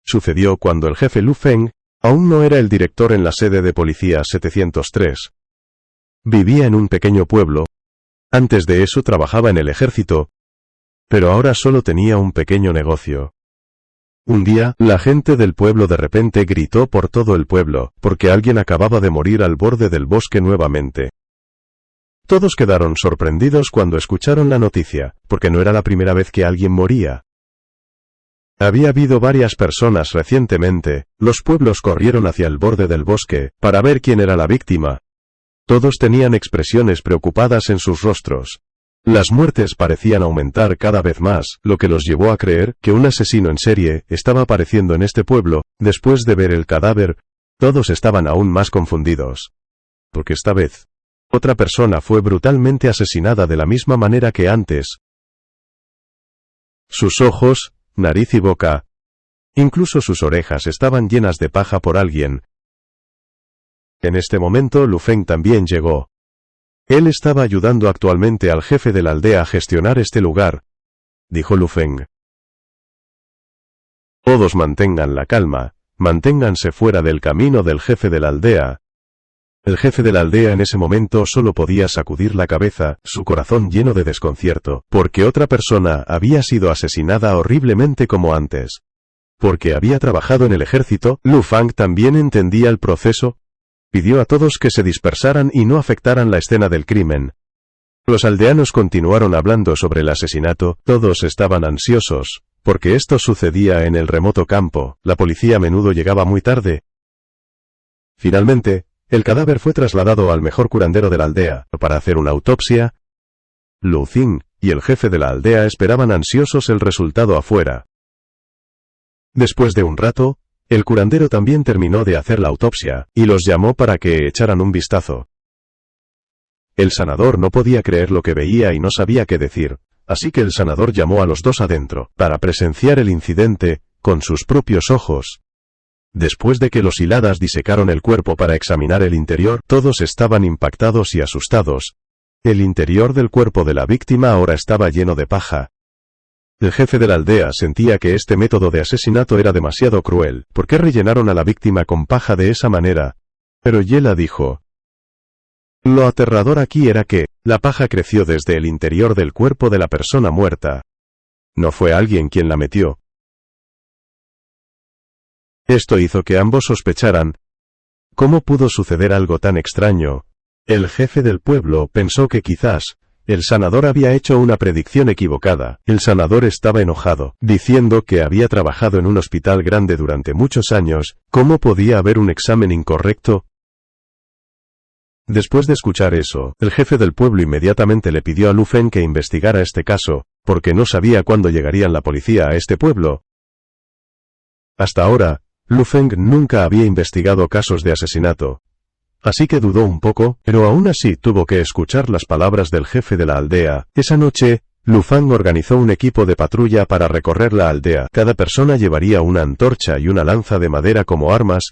sucedió cuando el jefe Lu Feng aún no era el director en la sede de policía 703. Vivía en un pequeño pueblo. Antes de eso trabajaba en el ejército, pero ahora solo tenía un pequeño negocio. Un día, la gente del pueblo de repente gritó por todo el pueblo, porque alguien acababa de morir al borde del bosque nuevamente. Todos quedaron sorprendidos cuando escucharon la noticia, porque no era la primera vez que alguien moría. Había habido varias personas recientemente. Los pueblos corrieron hacia el borde del bosque, para ver quién era la víctima. Todos tenían expresiones preocupadas en sus rostros. Las muertes parecían aumentar cada vez más, lo que los llevó a creer que un asesino en serie estaba apareciendo en este pueblo. Después de ver el cadáver, todos estaban aún más confundidos. Porque esta vez, otra persona fue brutalmente asesinada de la misma manera que antes. Sus ojos, nariz y boca, incluso sus orejas estaban llenas de paja por alguien. En este momento Lu Feng también llegó. Él estaba ayudando actualmente al jefe de la aldea a gestionar este lugar, dijo Lu Feng. Todos mantengan la calma, manténganse fuera del camino del jefe de la aldea. El jefe de la aldea en ese momento solo podía sacudir la cabeza, su corazón lleno de desconcierto, porque otra persona había sido asesinada horriblemente como antes. Porque había trabajado en el ejército, Lu Feng también entendía el proceso. Pidió a todos que se dispersaran y no afectaran la escena del crimen. Los aldeanos continuaron hablando sobre el asesinato. Todos estaban ansiosos, porque esto sucedía en el remoto campo. La policía a menudo llegaba muy tarde. Finalmente, el cadáver fue trasladado al mejor curandero de la aldea, para hacer una autopsia. Lu Xing y el jefe de la aldea esperaban ansiosos el resultado afuera. Después de un rato, el curandero también terminó de hacer la autopsia, y los llamó para que echaran un vistazo. El sanador no podía creer lo que veía y no sabía qué decir, así que el sanador llamó a los dos adentro, para presenciar el incidente, con sus propios ojos. Después de que los hiladas disecaron el cuerpo para examinar el interior, todos estaban impactados y asustados. El interior del cuerpo de la víctima ahora estaba lleno de paja. El jefe de la aldea sentía que este método de asesinato era demasiado cruel. ¿Por qué rellenaron a la víctima con paja de esa manera? Pero Yela dijo: lo aterrador aquí era que la paja creció desde el interior del cuerpo de la persona muerta. No fue alguien quien la metió. Esto hizo que ambos sospecharan. ¿Cómo pudo suceder algo tan extraño? El jefe del pueblo pensó que quizás el sanador había hecho una predicción equivocada. El sanador estaba enojado, diciendo que había trabajado en un hospital grande durante muchos años. ¿Cómo podía haber un examen incorrecto? Después de escuchar eso, el jefe del pueblo inmediatamente le pidió a Lu Feng que investigara este caso, porque no sabía cuándo llegaría la policía a este pueblo. Hasta ahora, Lu Feng nunca había investigado casos de asesinato. Así que dudó un poco, pero aún así tuvo que escuchar las palabras del jefe de la aldea. Esa noche, Lu Feng organizó un equipo de patrulla para recorrer la aldea. Cada persona llevaría una antorcha y una lanza de madera como armas.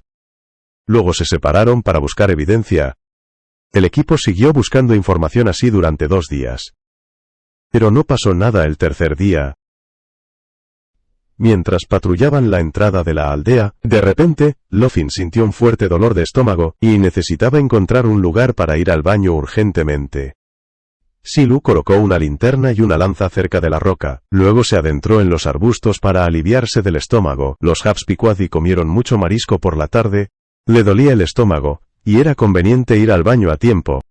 Luego se separaron para buscar evidencia. El equipo siguió buscando información así durante 2 días. Pero no pasó nada el tercer día. Mientras patrullaban la entrada de la aldea, de repente, Lu Feng sintió un fuerte dolor de estómago, y necesitaba encontrar un lugar para ir al baño urgentemente. Silu colocó una linterna y una lanza cerca de la roca, luego se adentró en los arbustos para aliviarse del estómago. Los Hapspiquazi comieron mucho marisco por la tarde, le dolía el estómago, y era conveniente ir al baño a tiempo.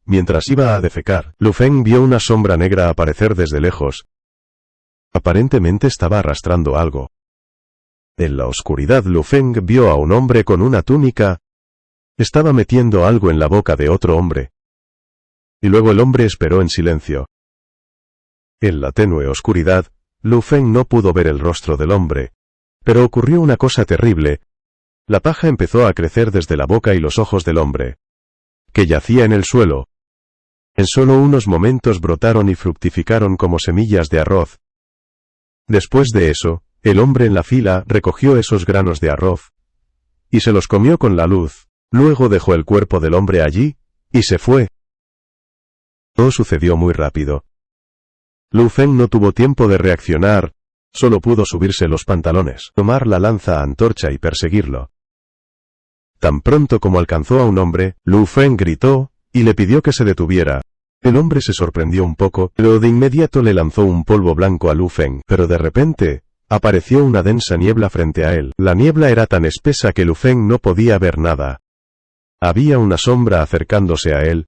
Mientras iba a defecar, Lu Feng vio una sombra negra aparecer desde lejos. Aparentemente estaba arrastrando algo. En la oscuridad Lu Feng vio a un hombre con una túnica. Estaba metiendo algo en la boca de otro hombre. Y luego el hombre esperó en silencio. En la tenue oscuridad, Lu Feng no pudo ver el rostro del hombre. Pero ocurrió una cosa terrible. La paja empezó a crecer desde la boca y los ojos del hombre, que yacía en el suelo. En solo unos momentos brotaron y fructificaron como semillas de arroz. Después de eso, el hombre en la fila recogió esos granos de arroz y se los comió con la luz. Luego dejó el cuerpo del hombre allí y se fue. Todo sucedió muy rápido. Lu Feng no tuvo tiempo de reaccionar. Solo pudo subirse los pantalones, tomar la lanza antorcha y perseguirlo. Tan pronto como alcanzó a un hombre, Lu Feng gritó, y le pidió que se detuviera. El hombre se sorprendió un poco, pero de inmediato le lanzó un polvo blanco a Lu Feng, pero de repente, apareció una densa niebla frente a él. La niebla era tan espesa que Lu Feng no podía ver nada. Había una sombra acercándose a él.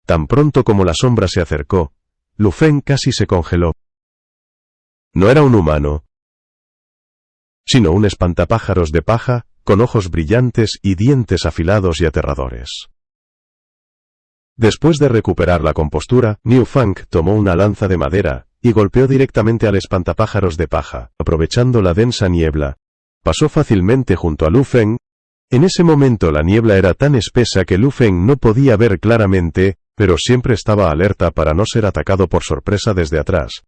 Tan pronto como la sombra se acercó, Lu Feng casi se congeló. No era un humano, sino un espantapájaros de paja, con ojos brillantes y dientes afilados y aterradores. Después de recuperar la compostura, Liu Fang tomó una lanza de madera, y golpeó directamente al espantapájaros de paja, aprovechando la densa niebla. Pasó fácilmente junto a Lu Feng. En ese momento la niebla era tan espesa que Lu Feng no podía ver claramente, pero siempre estaba alerta para no ser atacado por sorpresa desde atrás.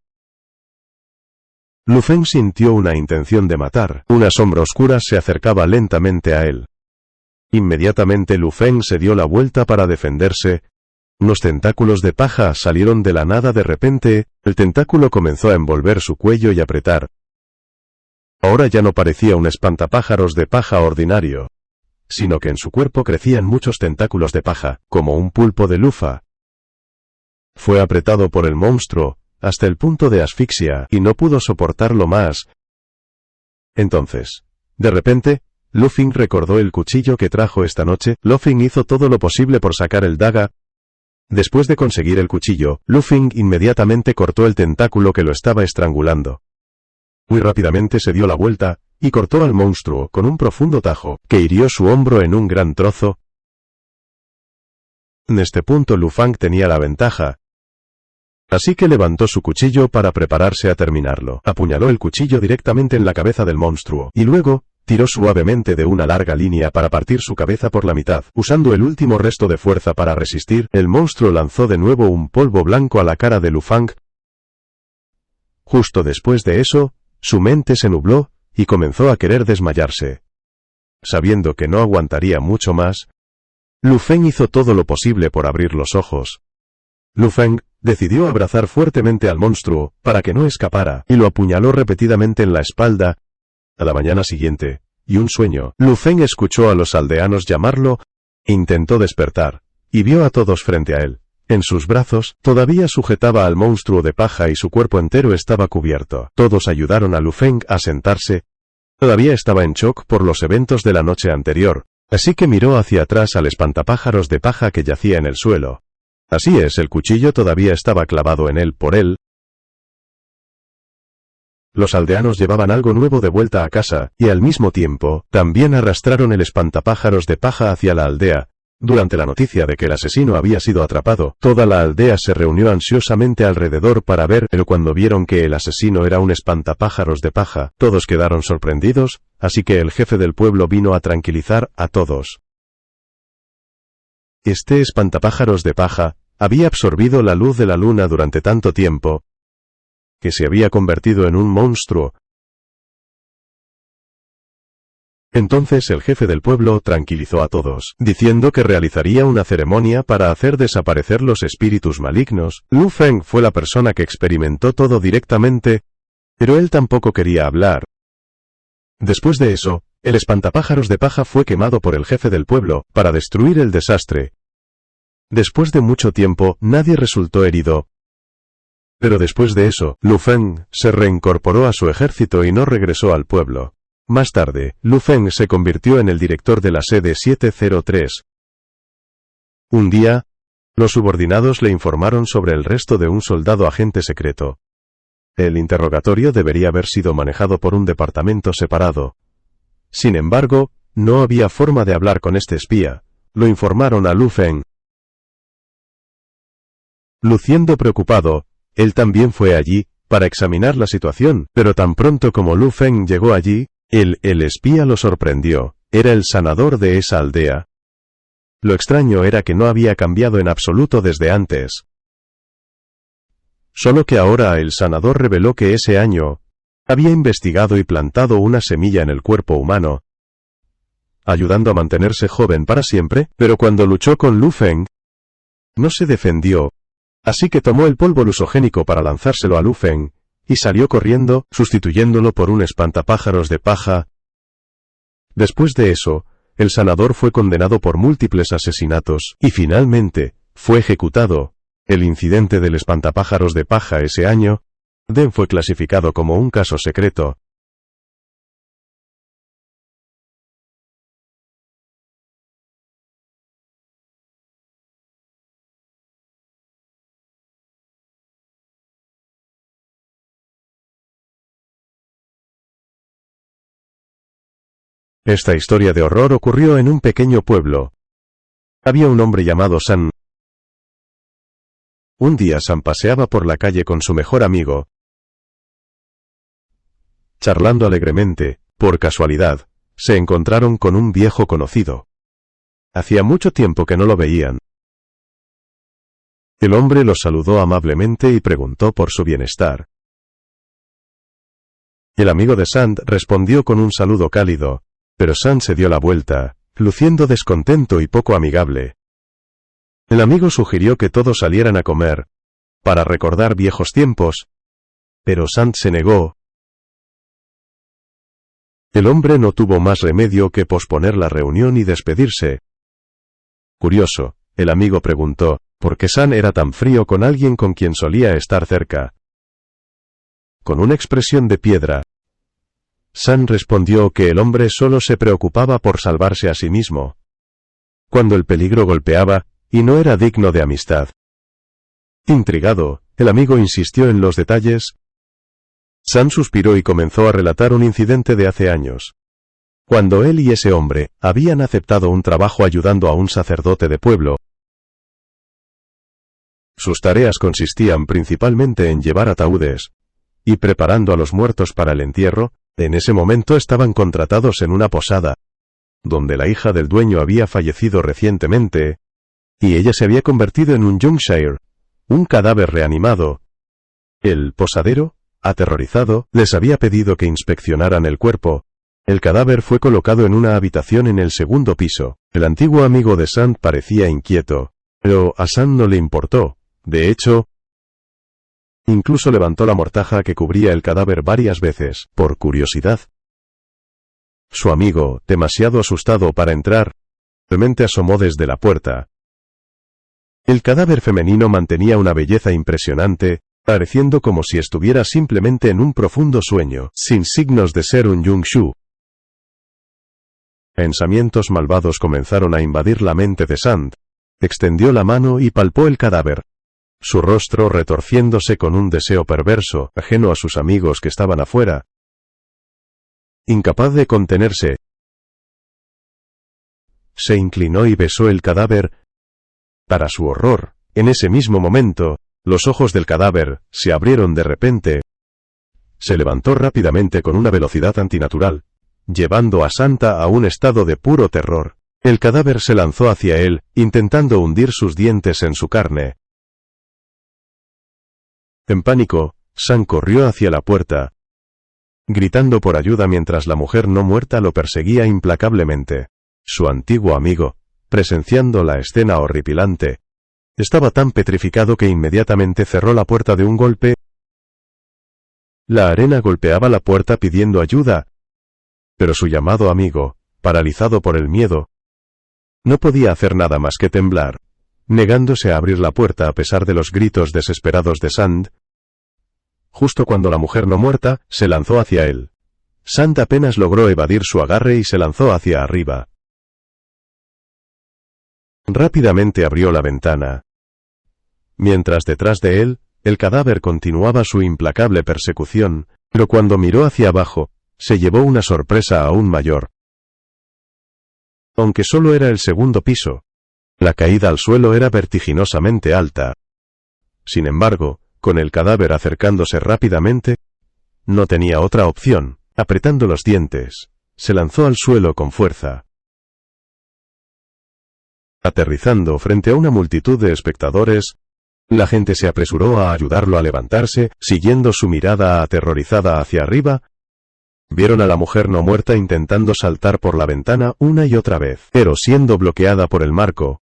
Lu Feng sintió una intención de matar. Una sombra oscura se acercaba lentamente a él. Inmediatamente Lu Feng se dio la vuelta para defenderse. Unos tentáculos de paja salieron de la nada de repente, el tentáculo comenzó a envolver su cuello y apretar. Ahora ya no parecía un espantapájaros de paja ordinario, sino que en su cuerpo crecían muchos tentáculos de paja, como un pulpo de lufa. Fue apretado por el monstruo, hasta el punto de asfixia, y no pudo soportarlo más. Entonces, de repente, Lu Feng recordó el cuchillo que trajo esta noche. Lu Feng hizo todo lo posible por sacar el daga. Después de conseguir el cuchillo, Lu Feng inmediatamente cortó el tentáculo que lo estaba estrangulando. Muy rápidamente se dio la vuelta, y cortó al monstruo con un profundo tajo, que hirió su hombro en un gran trozo. En este punto Lu Feng tenía la ventaja, así que levantó su cuchillo para prepararse a terminarlo. Apuñaló el cuchillo directamente en la cabeza del monstruo, y luego, tiró suavemente de una larga línea para partir su cabeza por la mitad. Usando el último resto de fuerza para resistir, el monstruo lanzó de nuevo un polvo blanco a la cara de Lu Feng. Justo después de eso, su mente se nubló, y comenzó a querer desmayarse. Sabiendo que no aguantaría mucho más, Lu Feng hizo todo lo posible por abrir los ojos. Lu Feng decidió abrazar fuertemente al monstruo, para que no escapara, y lo apuñaló repetidamente en la espalda. A la mañana siguiente, y un sueño, Lu Feng escuchó a los aldeanos llamarlo, intentó despertar, y vio a todos frente a él. En sus brazos, todavía sujetaba al monstruo de paja y su cuerpo entero estaba cubierto. Todos ayudaron a Lu Feng a sentarse. Todavía estaba en shock por los eventos de la noche anterior, así que miró hacia atrás al espantapájaros de paja que yacía en el suelo. Así es, el cuchillo todavía estaba clavado en él por él. Los aldeanos llevaban algo nuevo de vuelta a casa, y al mismo tiempo, también arrastraron el espantapájaros de paja hacia la aldea. Durante la noticia de que el asesino había sido atrapado, toda la aldea se reunió ansiosamente alrededor para ver, pero cuando vieron que el asesino era un espantapájaros de paja, todos quedaron sorprendidos, así que el jefe del pueblo vino a tranquilizar a todos. Este espantapájaros de paja había absorbido la luz de la luna durante tanto tiempo que se había convertido en un monstruo. Entonces el jefe del pueblo tranquilizó a todos, diciendo que realizaría una ceremonia para hacer desaparecer los espíritus malignos. Lu Feng fue la persona que experimentó todo directamente, pero él tampoco quería hablar. Después de eso, el espantapájaros de paja fue quemado por el jefe del pueblo, para destruir el desastre. Después de mucho tiempo, nadie resultó herido. Pero después de eso, Lu Feng se reincorporó a su ejército y no regresó al pueblo. Más tarde, Lu Feng se convirtió en el director de la sede 703. Un día, los subordinados le informaron sobre el resto de un soldado agente secreto. El interrogatorio debería haber sido manejado por un departamento separado. Sin embargo, no había forma de hablar con este espía. Lo informaron a Lu Feng. Luciendo preocupado, él también fue allí, para examinar la situación, pero tan pronto como Lu Feng llegó allí, el espía lo sorprendió. Era el sanador de esa aldea. Lo extraño era que no había cambiado en absoluto desde antes. Solo que ahora el sanador reveló que ese año había investigado y plantado una semilla en el cuerpo humano, ayudando a mantenerse joven para siempre, pero cuando luchó con Lu Feng, no se defendió. Así que tomó el polvo lusogénico para lanzárselo a Lu Feng, y salió corriendo, sustituyéndolo por un espantapájaros de paja. Después de eso, el sanador fue condenado por múltiples asesinatos, y finalmente, fue ejecutado. El incidente del espantapájaros de paja ese año, fue clasificado como un caso secreto. Esta historia de horror ocurrió en un pequeño pueblo. Había un hombre llamado Sam. Un día Sam paseaba por la calle con su mejor amigo. Charlando alegremente, por casualidad, se encontraron con un viejo conocido. Hacía mucho tiempo que no lo veían. El hombre los saludó amablemente y preguntó por su bienestar. El amigo de Sam respondió con un saludo cálido, pero Sam se dio la vuelta, luciendo descontento y poco amigable. El amigo sugirió que todos salieran a comer, para recordar viejos tiempos, pero Sam se negó. El hombre no tuvo más remedio que posponer la reunión y despedirse. Curioso, el amigo preguntó, ¿por qué Sam era tan frío con alguien con quien solía estar cerca? Con una expresión de piedra, Sam respondió que el hombre solo se preocupaba por salvarse a sí mismo, cuando el peligro golpeaba, y no era digno de amistad. Intrigado, el amigo insistió en los detalles. Sam suspiró y comenzó a relatar un incidente de hace años, cuando él y ese hombre habían aceptado un trabajo ayudando a un sacerdote de pueblo. Sus tareas consistían principalmente en llevar ataúdes y preparando a los muertos para el entierro. En ese momento estaban contratados en una posada, donde la hija del dueño había fallecido recientemente, y ella se había convertido en un Yorkshire, un cadáver reanimado. El posadero, aterrorizado, les había pedido que inspeccionaran el cuerpo. El cadáver fue colocado en una habitación en el segundo piso. El antiguo amigo de Sam parecía inquieto, pero a Sam no le importó. De hecho, incluso levantó la mortaja que cubría el cadáver varias veces, por curiosidad. Su amigo, demasiado asustado para entrar, simplemente asomó desde la puerta. El cadáver femenino mantenía una belleza impresionante, pareciendo como si estuviera simplemente en un profundo sueño, sin signos de ser un Yungshu. Pensamientos malvados comenzaron a invadir la mente de Sam. Extendió la mano y palpó el cadáver, su rostro retorciéndose con un deseo perverso, ajeno a sus amigos que estaban afuera. Incapaz de contenerse, se inclinó y besó el cadáver. Para su horror, en ese mismo momento, los ojos del cadáver se abrieron de repente. Se levantó rápidamente con una velocidad antinatural, llevando a Santa a un estado de puro terror. El cadáver se lanzó hacia él, intentando hundir sus dientes en su carne. En pánico, Sam corrió hacia la puerta, gritando por ayuda mientras la mujer no muerta lo perseguía implacablemente. Su antiguo amigo, presenciando la escena horripilante, estaba tan petrificado que inmediatamente cerró la puerta de un golpe. La arena golpeaba la puerta pidiendo ayuda, pero su llamado amigo, paralizado por el miedo, no podía hacer nada más que temblar, negándose a abrir la puerta a pesar de los gritos desesperados de Sam. Justo cuando la mujer no muerta se lanzó hacia él, Sam apenas logró evadir su agarre y se lanzó hacia arriba. Rápidamente abrió la ventana, mientras detrás de él, el cadáver continuaba su implacable persecución, pero cuando miró hacia abajo, se llevó una sorpresa aún mayor. Aunque solo era el segundo piso, la caída al suelo era vertiginosamente alta. Sin embargo, con el cadáver acercándose rápidamente, no tenía otra opción. Apretando los dientes, se lanzó al suelo con fuerza. Aterrizando frente a una multitud de espectadores, la gente se apresuró a ayudarlo a levantarse, siguiendo su mirada aterrorizada hacia arriba. Vieron a la mujer no muerta intentando saltar por la ventana una y otra vez, pero siendo bloqueada por el marco.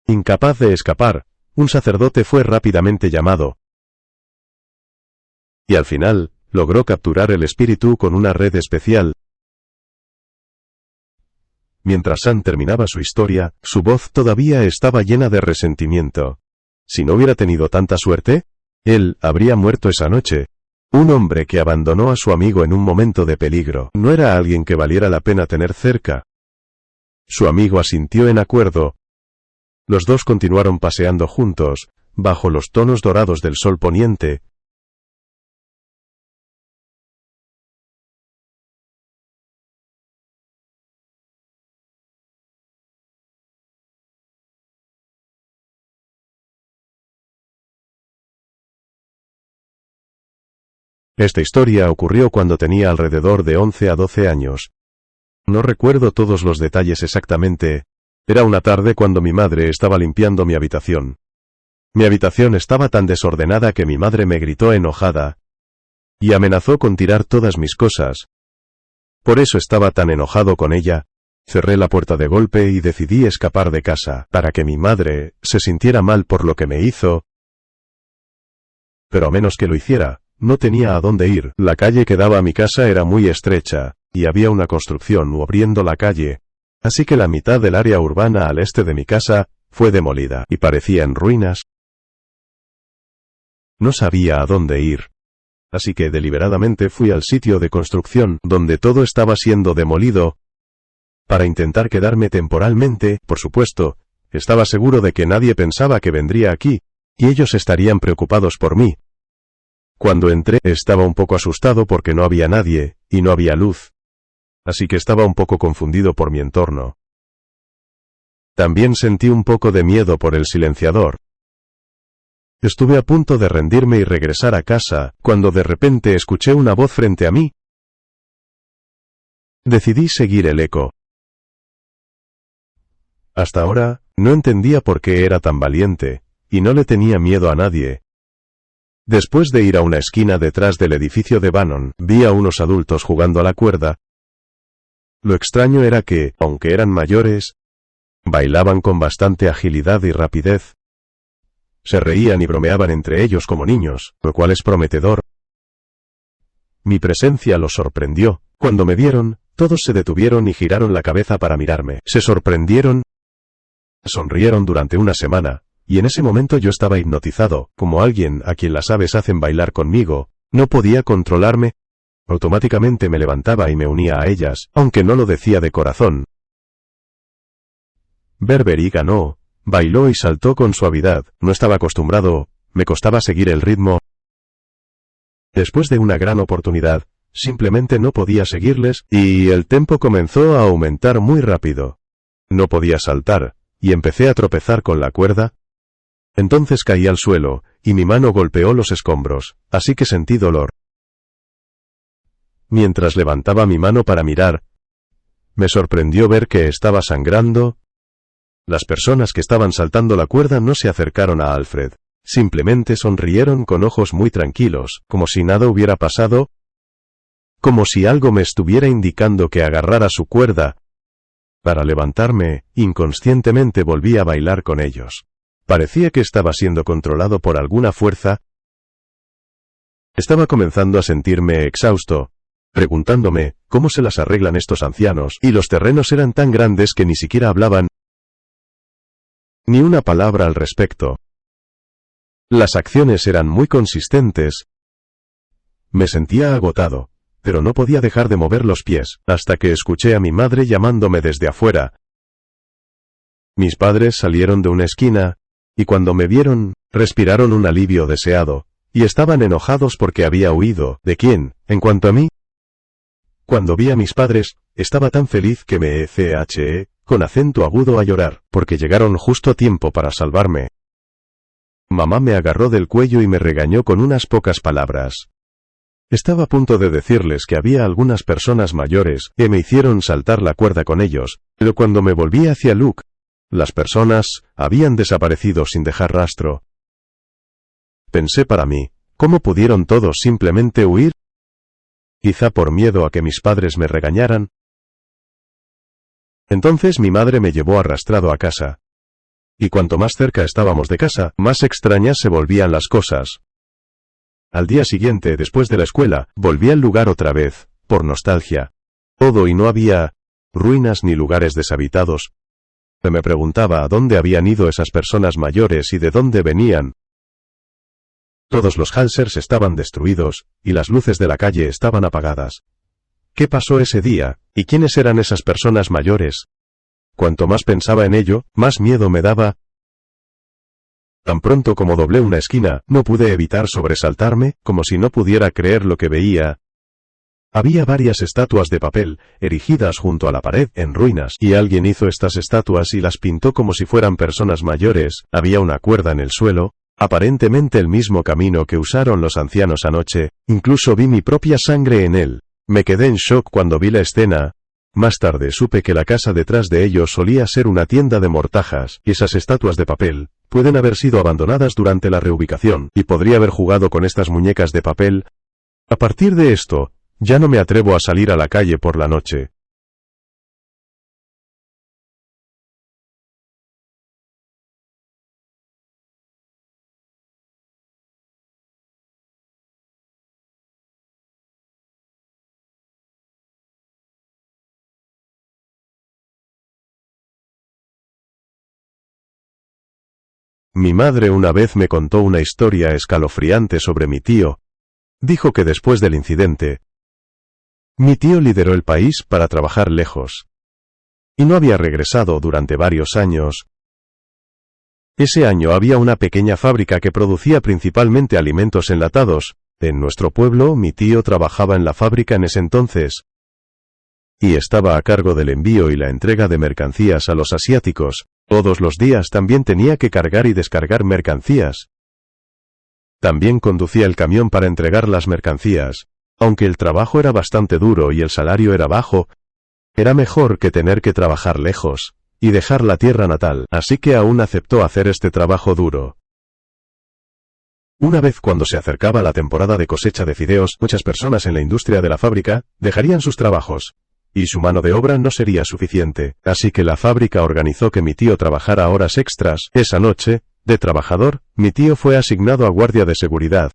Incapaz de escapar, un sacerdote fue rápidamente llamado. y al final, logró capturar el espíritu con una red especial. Mientras Sam terminaba su historia, su voz todavía estaba llena de resentimiento. Si no hubiera tenido tanta suerte, él habría muerto esa noche. Un hombre que abandonó a su amigo en un momento de peligro no era alguien que valiera la pena tener cerca. Su amigo asintió en acuerdo. Los dos continuaron paseando juntos, bajo los tonos dorados del sol poniente. Esta historia ocurrió cuando tenía alrededor de 11 a 12 años. No recuerdo todos los detalles exactamente. Era una tarde cuando mi madre estaba limpiando mi habitación. Mi habitación estaba tan desordenada que mi madre me gritó enojada y amenazó con tirar todas mis cosas. Por eso estaba tan enojado con ella. Cerré la puerta de golpe y decidí escapar de casa, para que mi madre se sintiera mal por lo que me hizo. Pero a menos que lo hiciera, no tenía a dónde ir. La calle que daba a mi casa era muy estrecha, y había una construcción abriendo la calle, así que la mitad del área urbana al este de mi casa fue demolida, y parecía en ruinas. No sabía a dónde ir. Así que deliberadamente fui al sitio de construcción donde todo estaba siendo demolido, para intentar quedarme temporalmente. Por supuesto, estaba seguro de que nadie pensaba que vendría aquí, y ellos estarían preocupados por mí. Cuando entré, estaba un poco asustado porque no había nadie, y no había luz. Así que estaba un poco confundido por mi entorno. También sentí un poco de miedo por el silenciador. Estuve a punto de rendirme y regresar a casa, cuando de repente escuché una voz frente a mí. Decidí seguir el eco. Hasta ahora, no entendía por qué era tan valiente, y no le tenía miedo a nadie. Después de ir a una esquina detrás del edificio de Bannon, vi a unos adultos jugando a la cuerda. Lo extraño era que, aunque eran mayores, bailaban con bastante agilidad y rapidez. Se reían y bromeaban entre ellos como niños, lo cual es prometedor. Mi presencia los sorprendió. Cuando me vieron, todos se detuvieron y giraron la cabeza para mirarme. Se sorprendieron. Sonrieron durante una semana, y en ese momento yo estaba hipnotizado, como alguien a quien las aves hacen bailar conmigo. No podía controlarme. Automáticamente me levantaba y me unía a ellas, aunque no lo decía de corazón. Berberi ganó. Bailó y saltó con suavidad. No estaba acostumbrado, me costaba seguir el ritmo. Después de una gran oportunidad, simplemente no podía seguirles, y el tempo comenzó a aumentar muy rápido. No podía saltar, y empecé a tropezar con la cuerda. Entonces caí al suelo, y mi mano golpeó los escombros, así que sentí dolor. Mientras levantaba mi mano para mirar, me sorprendió ver que estaba sangrando. Las personas que estaban saltando la cuerda no se acercaron a Alfred. Simplemente sonrieron con ojos muy tranquilos, como si nada hubiera pasado, como si algo me estuviera indicando que agarrara su cuerda. Para levantarme, inconscientemente volví a bailar con ellos. Parecía que estaba siendo controlado por alguna fuerza. Estaba comenzando a sentirme exhausto, preguntándome cómo se las arreglan estos ancianos, y los terrenos eran tan grandes que ni siquiera hablaban ni una palabra al respecto. Las acciones eran muy consistentes. Me sentía agotado, pero no podía dejar de mover los pies, hasta que escuché a mi madre llamándome desde afuera. Mis padres salieron de una esquina, y cuando me vieron, respiraron un alivio deseado, y estaban enojados porque había huido. ¿De quién? En cuanto a mí, cuando vi a mis padres, estaba tan feliz que me eché, con acento agudo, a llorar, porque llegaron justo a tiempo para salvarme. Mamá me agarró del cuello y me regañó con unas pocas palabras. Estaba a punto de decirles que había algunas personas mayores que me hicieron saltar la cuerda con ellos, pero cuando me volví hacia Luke, las personas habían desaparecido sin dejar rastro. Pensé para mí, ¿cómo pudieron todos simplemente huir? Quizá por miedo a que mis padres me regañaran. Entonces mi madre me llevó arrastrado a casa. Y cuanto más cerca estábamos de casa, más extrañas se volvían las cosas. Al día siguiente, después de la escuela, volví al lugar otra vez, por nostalgia. Todo y no había ruinas ni lugares deshabitados. Me preguntaba a dónde habían ido esas personas mayores y de dónde venían. Todos los Halsers estaban destruidos, y las luces de la calle estaban apagadas. ¿Qué pasó ese día, y quiénes eran esas personas mayores? Cuanto más pensaba en ello, más miedo me daba. Tan pronto como doblé una esquina, no pude evitar sobresaltarme, como si no pudiera creer lo que veía. Había varias estatuas de papel, erigidas junto a la pared, en ruinas, y alguien hizo estas estatuas y las pintó como si fueran personas mayores. Había una cuerda en el suelo, aparentemente el mismo camino que usaron los ancianos anoche. Incluso vi mi propia sangre en él. Me quedé en shock cuando vi la escena. Más tarde supe que la casa detrás de ellos solía ser una tienda de mortajas, y esas estatuas de papel pueden haber sido abandonadas durante la reubicación, y podría haber jugado con estas muñecas de papel. A partir de esto, ya no me atrevo a salir a la calle por la noche. Mi madre una vez me contó una historia escalofriante sobre mi tío. Dijo que después del incidente, mi tío lideró el país para trabajar lejos. Y no había regresado durante varios años. Ese año había una pequeña fábrica que producía principalmente alimentos enlatados. En nuestro pueblo, mi tío trabajaba en la fábrica en ese entonces. Y estaba a cargo del envío y la entrega de mercancías a los asiáticos. Todos los días también tenía que cargar y descargar mercancías. También conducía el camión para entregar las mercancías. Aunque el trabajo era bastante duro y el salario era bajo, era mejor que tener que trabajar lejos y dejar la tierra natal, así que aún aceptó hacer este trabajo duro. Una vez cuando se acercaba la temporada de cosecha de fideos, muchas personas en la industria de la fábrica dejarían sus trabajos, y su mano de obra no sería suficiente, así que la fábrica organizó que mi tío trabajara horas extras. Esa noche, de trabajador, mi tío fue asignado a guardia de seguridad.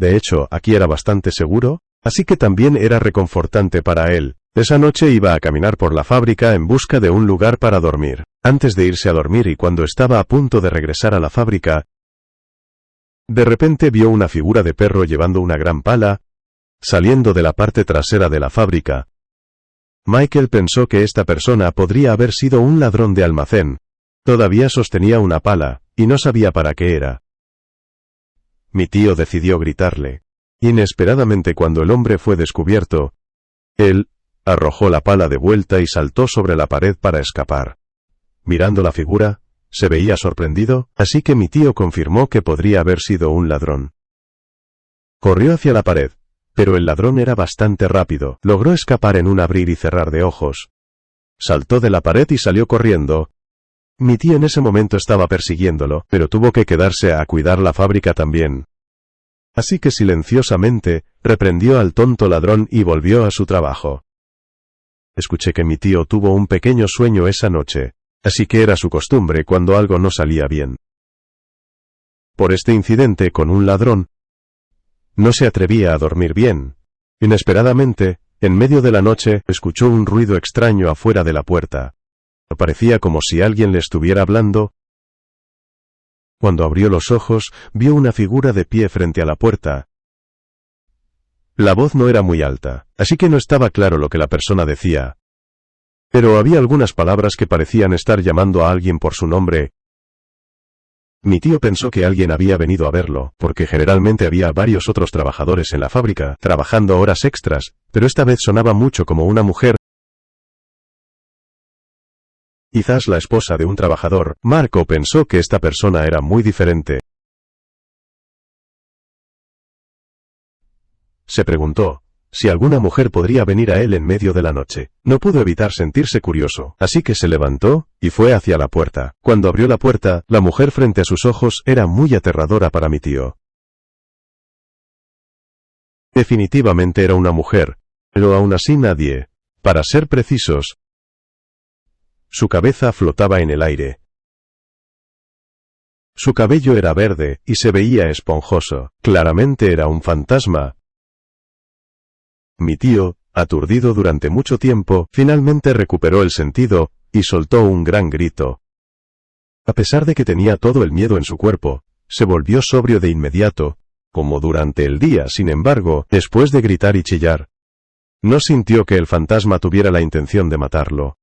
De hecho, aquí era bastante seguro, así que también era reconfortante para él. Esa noche iba a caminar por la fábrica en busca de un lugar para dormir. Antes de irse a dormir y cuando estaba a punto de regresar a la fábrica, de repente vio una figura de perro llevando una gran pala, saliendo de la parte trasera de la fábrica. Michael pensó que esta persona podría haber sido un ladrón de almacén. Todavía sostenía una pala, y no sabía para qué era. Mi tío decidió gritarle. Inesperadamente cuando el hombre fue descubierto, él arrojó la pala de vuelta y saltó sobre la pared para escapar. Mirando la figura, se veía sorprendido, así que mi tío confirmó que podría haber sido un ladrón. Corrió hacia la pared, pero el ladrón era bastante rápido. Logró escapar en un abrir y cerrar de ojos. Saltó de la pared y salió corriendo. Mi tío en ese momento estaba persiguiéndolo, pero tuvo que quedarse a cuidar la fábrica también. Así que silenciosamente, reprendió al tonto ladrón y volvió a su trabajo. Escuché que mi tío tuvo un pequeño sueño esa noche, así que era su costumbre cuando algo no salía bien. Por este incidente con un ladrón, no se atrevía a dormir bien. Inesperadamente, en medio de la noche, escuchó un ruido extraño afuera de la puerta. Parecía como si alguien le estuviera hablando. Cuando abrió los ojos, vio una figura de pie frente a la puerta. La voz no era muy alta, así que no estaba claro lo que la persona decía. Pero había algunas palabras que parecían estar llamando a alguien por su nombre. Mi tío pensó que alguien había venido a verlo, porque generalmente había varios otros trabajadores en la fábrica, trabajando horas extras, pero esta vez sonaba mucho como una mujer. Quizás la esposa de un trabajador. Marco pensó que esta persona era muy diferente. Se preguntó si alguna mujer podría venir a él en medio de la noche. No pudo evitar sentirse curioso, así que se levantó y fue hacia la puerta. Cuando abrió la puerta, la mujer frente a sus ojos era muy aterradora para mi tío. Definitivamente era una mujer, pero aún así nadie. Para ser precisos, su cabeza flotaba en el aire. Su cabello era verde, y se veía esponjoso. Claramente era un fantasma. Mi tío, aturdido durante mucho tiempo, finalmente recuperó el sentido, y soltó un gran grito. A pesar de que tenía todo el miedo en su cuerpo, se volvió sobrio de inmediato, como durante el día. Sin embargo, después de gritar y chillar, no sintió que el fantasma tuviera la intención de matarlo.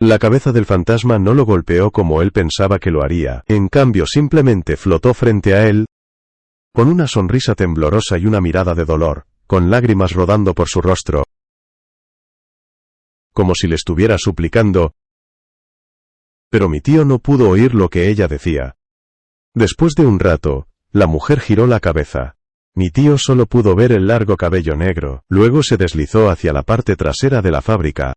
La cabeza del fantasma no lo golpeó como él pensaba que lo haría, en cambio simplemente flotó frente a él, con una sonrisa temblorosa y una mirada de dolor, con lágrimas rodando por su rostro, como si le estuviera suplicando. Pero mi tío no pudo oír lo que ella decía. Después de un rato, la mujer giró la cabeza. Mi tío solo pudo ver el largo cabello negro, luego se deslizó hacia la parte trasera de la fábrica.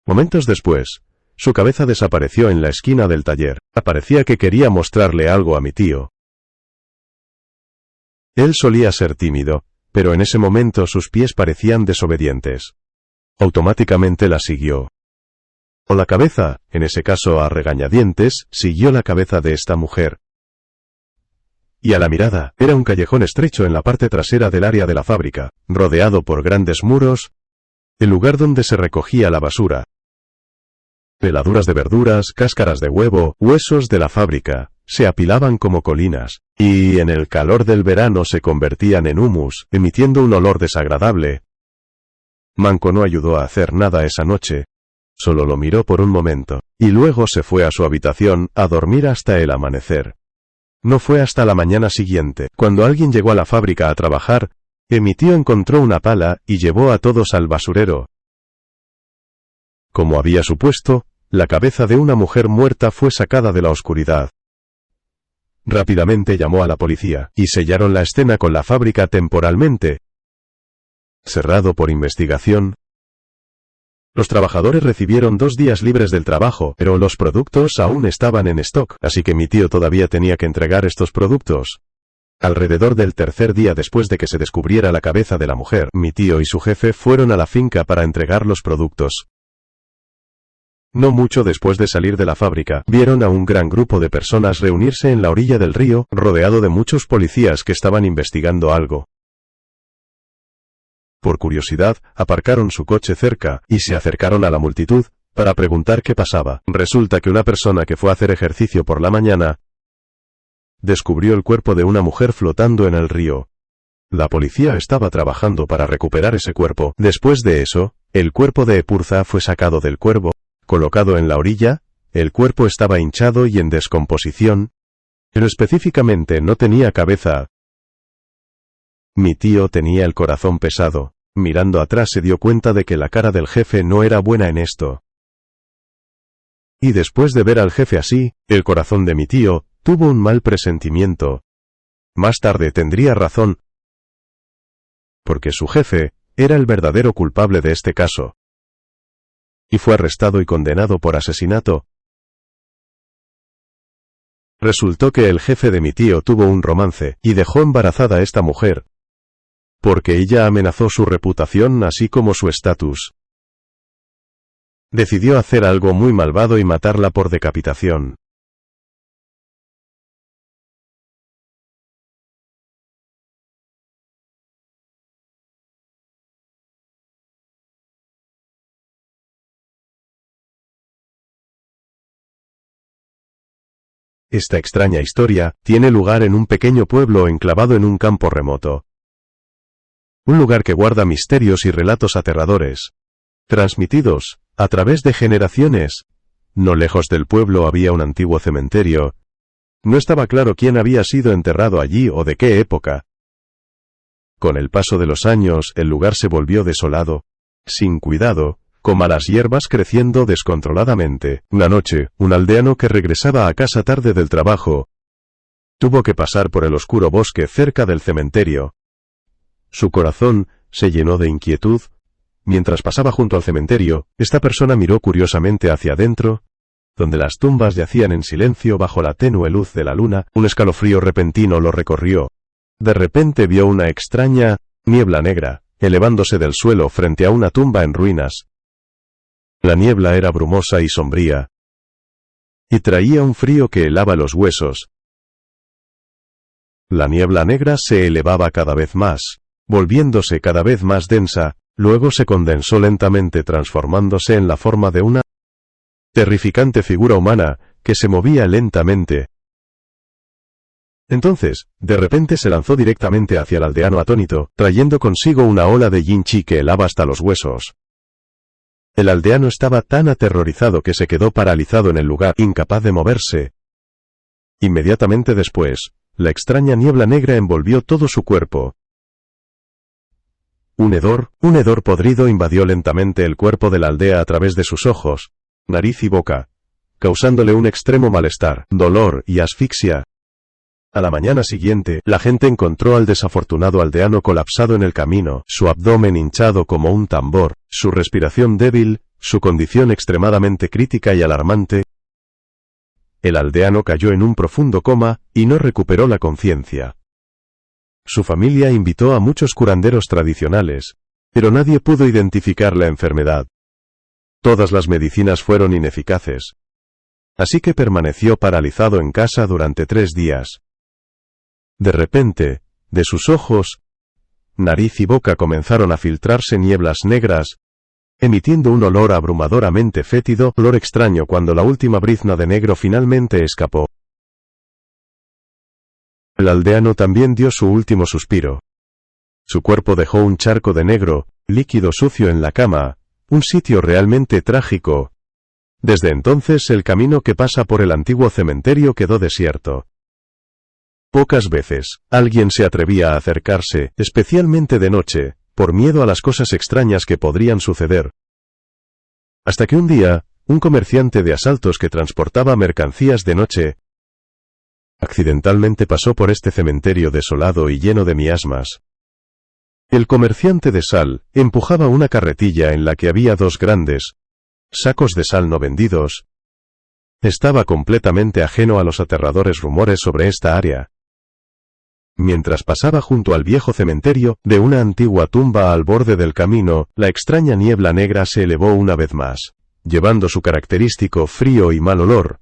Momentos después, su cabeza desapareció en la esquina del taller. Parecía que quería mostrarle algo a mi tío. Él solía ser tímido, pero en ese momento sus pies parecían desobedientes. Automáticamente la siguió. O la cabeza, en ese caso a regañadientes, siguió la cabeza de esta mujer. Y a la mirada, era un callejón estrecho en la parte trasera del área de la fábrica, rodeado por grandes muros, el lugar donde se recogía la basura. Peladuras de verduras, cáscaras de huevo, huesos de la fábrica, se apilaban como colinas, y en el calor del verano se convertían en humus, emitiendo un olor desagradable. Manco no ayudó a hacer nada esa noche. Solo lo miró por un momento, y luego se fue a su habitación a dormir hasta el amanecer. No fue hasta la mañana siguiente, cuando alguien llegó a la fábrica a trabajar, que mi tío encontró una pala y llevó a todos al basurero. Como había supuesto, la cabeza de una mujer muerta fue sacada de la oscuridad. Rápidamente llamó a la policía, y sellaron la escena con la fábrica temporalmente cerrado por investigación. Los trabajadores recibieron 2 días libres del trabajo, pero los productos aún estaban en stock, así que mi tío todavía tenía que entregar estos productos. Alrededor del tercer día después de que se descubriera la cabeza de la mujer, mi tío y su jefe fueron a la finca para entregar los productos. No mucho después de salir de la fábrica, vieron a un gran grupo de personas reunirse en la orilla del río, rodeado de muchos policías que estaban investigando algo. Por curiosidad, aparcaron su coche cerca, y se acercaron a la multitud, para preguntar qué pasaba. Resulta que una persona que fue a hacer ejercicio por la mañana, descubrió el cuerpo de una mujer flotando en el río. La policía estaba trabajando para recuperar ese cuerpo. Después de eso, el cuerpo de Epurza fue sacado del cuervo, colocado en la orilla, el cuerpo estaba hinchado y en descomposición, pero específicamente no tenía cabeza. Mi tío tenía el corazón pesado. Mirando atrás se dio cuenta de que la cara del jefe no era buena en esto. Y después de ver al jefe así, el corazón de mi tío tuvo un mal presentimiento. Más tarde tendría razón, porque su jefe era el verdadero culpable de este caso. Y fue arrestado y condenado por asesinato. Resultó que el jefe de mi tío tuvo un romance, y dejó embarazada a esta mujer, porque ella amenazó su reputación así como su estatus. Decidió hacer algo muy malvado y matarla por decapitación. Esta extraña historia tiene lugar en un pequeño pueblo enclavado en un campo remoto. Un lugar que guarda misterios y relatos aterradores, transmitidos a través de generaciones. No lejos del pueblo había un antiguo cementerio. No estaba claro quién había sido enterrado allí o de qué época. Con el paso de los años, el lugar se volvió desolado, sin cuidado, con malas hierbas creciendo descontroladamente. Una noche, un aldeano que regresaba a casa tarde del trabajo, tuvo que pasar por el oscuro bosque cerca del cementerio. Su corazón se llenó de inquietud. Mientras pasaba junto al cementerio, esta persona miró curiosamente hacia adentro, donde las tumbas yacían en silencio bajo la tenue luz de la luna. Un escalofrío repentino lo recorrió. De repente vio una extraña niebla negra, elevándose del suelo frente a una tumba en ruinas. La niebla era brumosa y sombría. y traía un frío que helaba los huesos. La niebla negra se elevaba cada vez más, volviéndose cada vez más densa, luego se condensó lentamente transformándose en la forma de una terrificante figura humana, que se movía lentamente. Entonces, de repente se lanzó directamente hacia el aldeano atónito, trayendo consigo una ola de yin chi que helaba hasta los huesos. El aldeano estaba tan aterrorizado que se quedó paralizado en el lugar, incapaz de moverse. Inmediatamente después, la extraña niebla negra envolvió todo su cuerpo. Un hedor podrido invadió lentamente el cuerpo de la aldea a través de sus ojos, nariz y boca, causándole un extremo malestar, dolor y asfixia. A la mañana siguiente, la gente encontró al desafortunado aldeano colapsado en el camino, su abdomen hinchado como un tambor, su respiración débil, su condición extremadamente crítica y alarmante. El aldeano cayó en un profundo coma, y no recuperó la conciencia. Su familia invitó a muchos curanderos tradicionales, pero nadie pudo identificar la enfermedad. Todas las medicinas fueron ineficaces. Así que permaneció paralizado en casa durante 3 días. De repente, de sus ojos, nariz y boca comenzaron a filtrarse nieblas negras, emitiendo un olor abrumadoramente fétido, olor extraño cuando la última brizna de negro finalmente escapó. El aldeano también dio su último suspiro. Su cuerpo dejó un charco de negro, líquido sucio en la cama, un sitio realmente trágico. Desde entonces el camino que pasa por el antiguo cementerio quedó desierto. Pocas veces, alguien se atrevía a acercarse, especialmente de noche, por miedo a las cosas extrañas que podrían suceder. Hasta que un día, un comerciante de asaltos que transportaba mercancías de noche, accidentalmente pasó por este cementerio desolado y lleno de miasmas. El comerciante de sal empujaba una carretilla en la que había 2 grandes sacos de sal no vendidos. Estaba completamente ajeno a los aterradores rumores sobre esta área. Mientras pasaba junto al viejo cementerio, de una antigua tumba al borde del camino, la extraña niebla negra se elevó una vez más, llevando su característico frío y mal olor.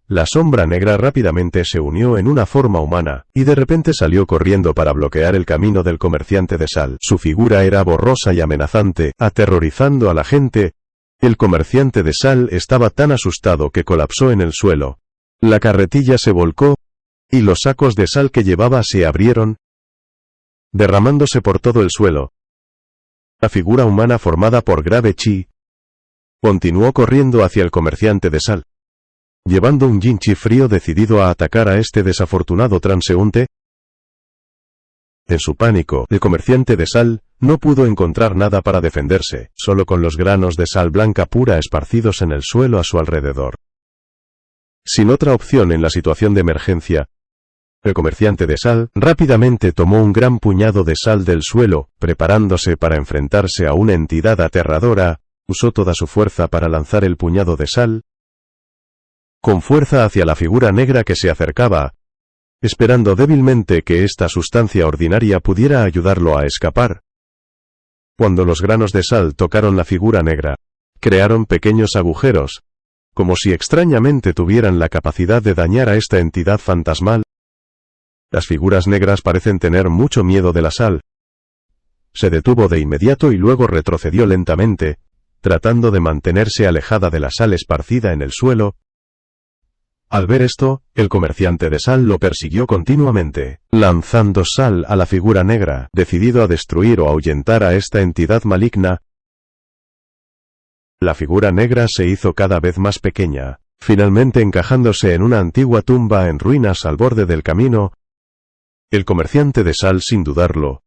La sombra negra rápidamente se unió en una forma humana, y de repente salió corriendo para bloquear el camino del comerciante de sal. Su figura era borrosa y amenazante, aterrorizando a la gente. El comerciante de sal estaba tan asustado que colapsó en el suelo. La carretilla se volcó, y los sacos de sal que llevaba se abrieron, derramándose por todo el suelo. La figura humana formada por grave chi continuó corriendo hacia el comerciante de sal, llevando un yin chi frío decidido a atacar a este desafortunado transeúnte. En su pánico, el comerciante de sal no pudo encontrar nada para defenderse, solo con los granos de sal blanca pura esparcidos en el suelo a su alrededor. Sin otra opción en la situación de emergencia, el comerciante de sal rápidamente tomó un gran puñado de sal del suelo, preparándose para enfrentarse a una entidad aterradora. Usó toda su fuerza para lanzar el puñado de sal con fuerza hacia la figura negra que se acercaba, esperando débilmente que esta sustancia ordinaria pudiera ayudarlo a escapar. Cuando los granos de sal tocaron la figura negra, crearon pequeños agujeros, como si extrañamente tuvieran la capacidad de dañar a esta entidad fantasmal. Las figuras negras parecen tener mucho miedo de la sal. Se detuvo de inmediato y luego retrocedió lentamente, tratando de mantenerse alejada de la sal esparcida en el suelo. Al ver esto, el comerciante de sal lo persiguió continuamente, lanzando sal a la figura negra, decidido a destruir o ahuyentar a esta entidad maligna. La figura negra se hizo cada vez más pequeña, finalmente encajándose en una antigua tumba en ruinas al borde del camino. El comerciante de sal, sin dudarlo,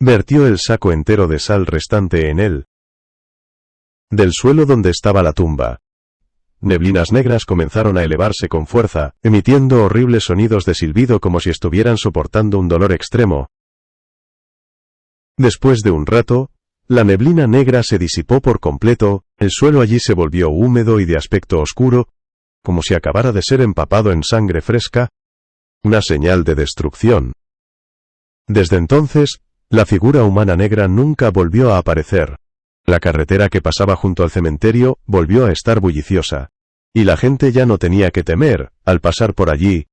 vertió el saco entero de sal restante en él. Del suelo donde estaba la tumba, neblinas negras comenzaron a elevarse con fuerza, emitiendo horribles sonidos de silbido como si estuvieran soportando un dolor extremo. Después de un rato, la neblina negra se disipó por completo, el suelo allí se volvió húmedo y de aspecto oscuro, como si acabara de ser empapado en sangre fresca, una señal de destrucción. Desde entonces, la figura humana negra nunca volvió a aparecer. La carretera que pasaba junto al cementerio volvió a estar bulliciosa. y la gente ya no tenía que temer, al pasar por allí.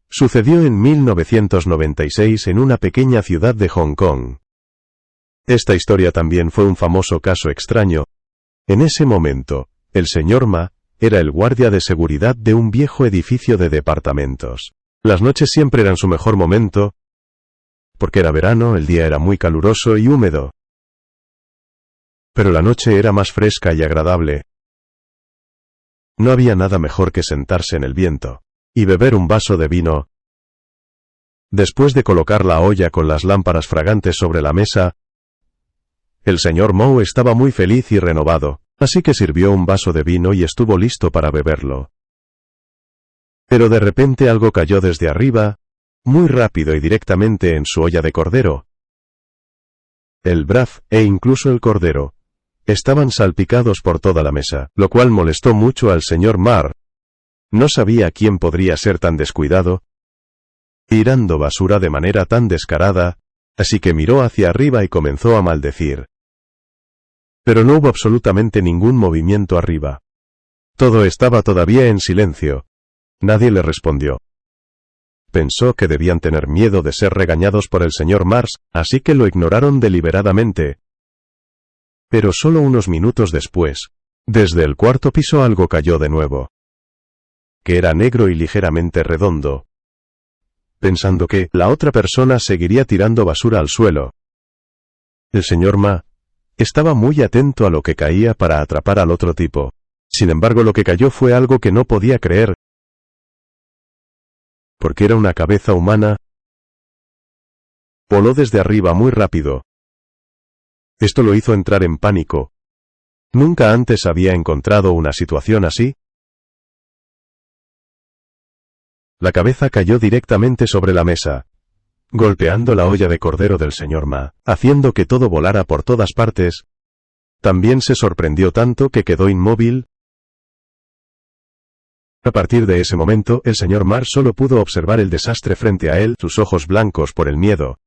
Sucedió en 1996 en una pequeña ciudad de Hong Kong. Esta historia también fue un famoso caso extraño. En ese momento, el señor Ma era el guardia de seguridad de un viejo edificio de departamentos. Las noches siempre eran su mejor momento, porque era verano, el día era muy caluroso y húmedo. Pero la noche era más fresca y agradable. No había nada mejor que sentarse en el viento y beber un vaso de vino. Después de colocar la olla con las lámparas fragantes sobre la mesa, el señor Mou estaba muy feliz y renovado, así que sirvió un vaso de vino y estuvo listo para beberlo. Pero de repente algo cayó desde arriba, muy rápido y directamente en su olla de cordero. El braf, e incluso el cordero, estaban salpicados por toda la mesa, lo cual molestó mucho al señor Mar. No sabía quién podría ser tan descuidado, tirando basura de manera tan descarada, así que miró hacia arriba y comenzó a maldecir. Pero no hubo absolutamente ningún movimiento arriba. Todo estaba todavía en silencio. Nadie le respondió. Pensó que debían tener miedo de ser regañados por el señor Mars, así que lo ignoraron deliberadamente. Pero solo unos minutos después, desde el cuarto piso algo cayó de nuevo, que era negro y ligeramente redondo. Pensando que la otra persona seguiría tirando basura al suelo, el señor Ma estaba muy atento a lo que caía para atrapar al otro tipo. Sin embargo, lo que cayó fue algo que no podía creer, porque era una cabeza humana. Voló desde arriba muy rápido. Esto lo hizo entrar en pánico. Nunca antes había encontrado una situación así. La cabeza cayó directamente sobre la mesa, golpeando la olla de cordero del señor Ma, haciendo que todo volara por todas partes. También se sorprendió tanto que quedó inmóvil. A partir de ese momento, el señor Mar solo pudo observar el desastre frente a él, sus ojos blancos por el miedo.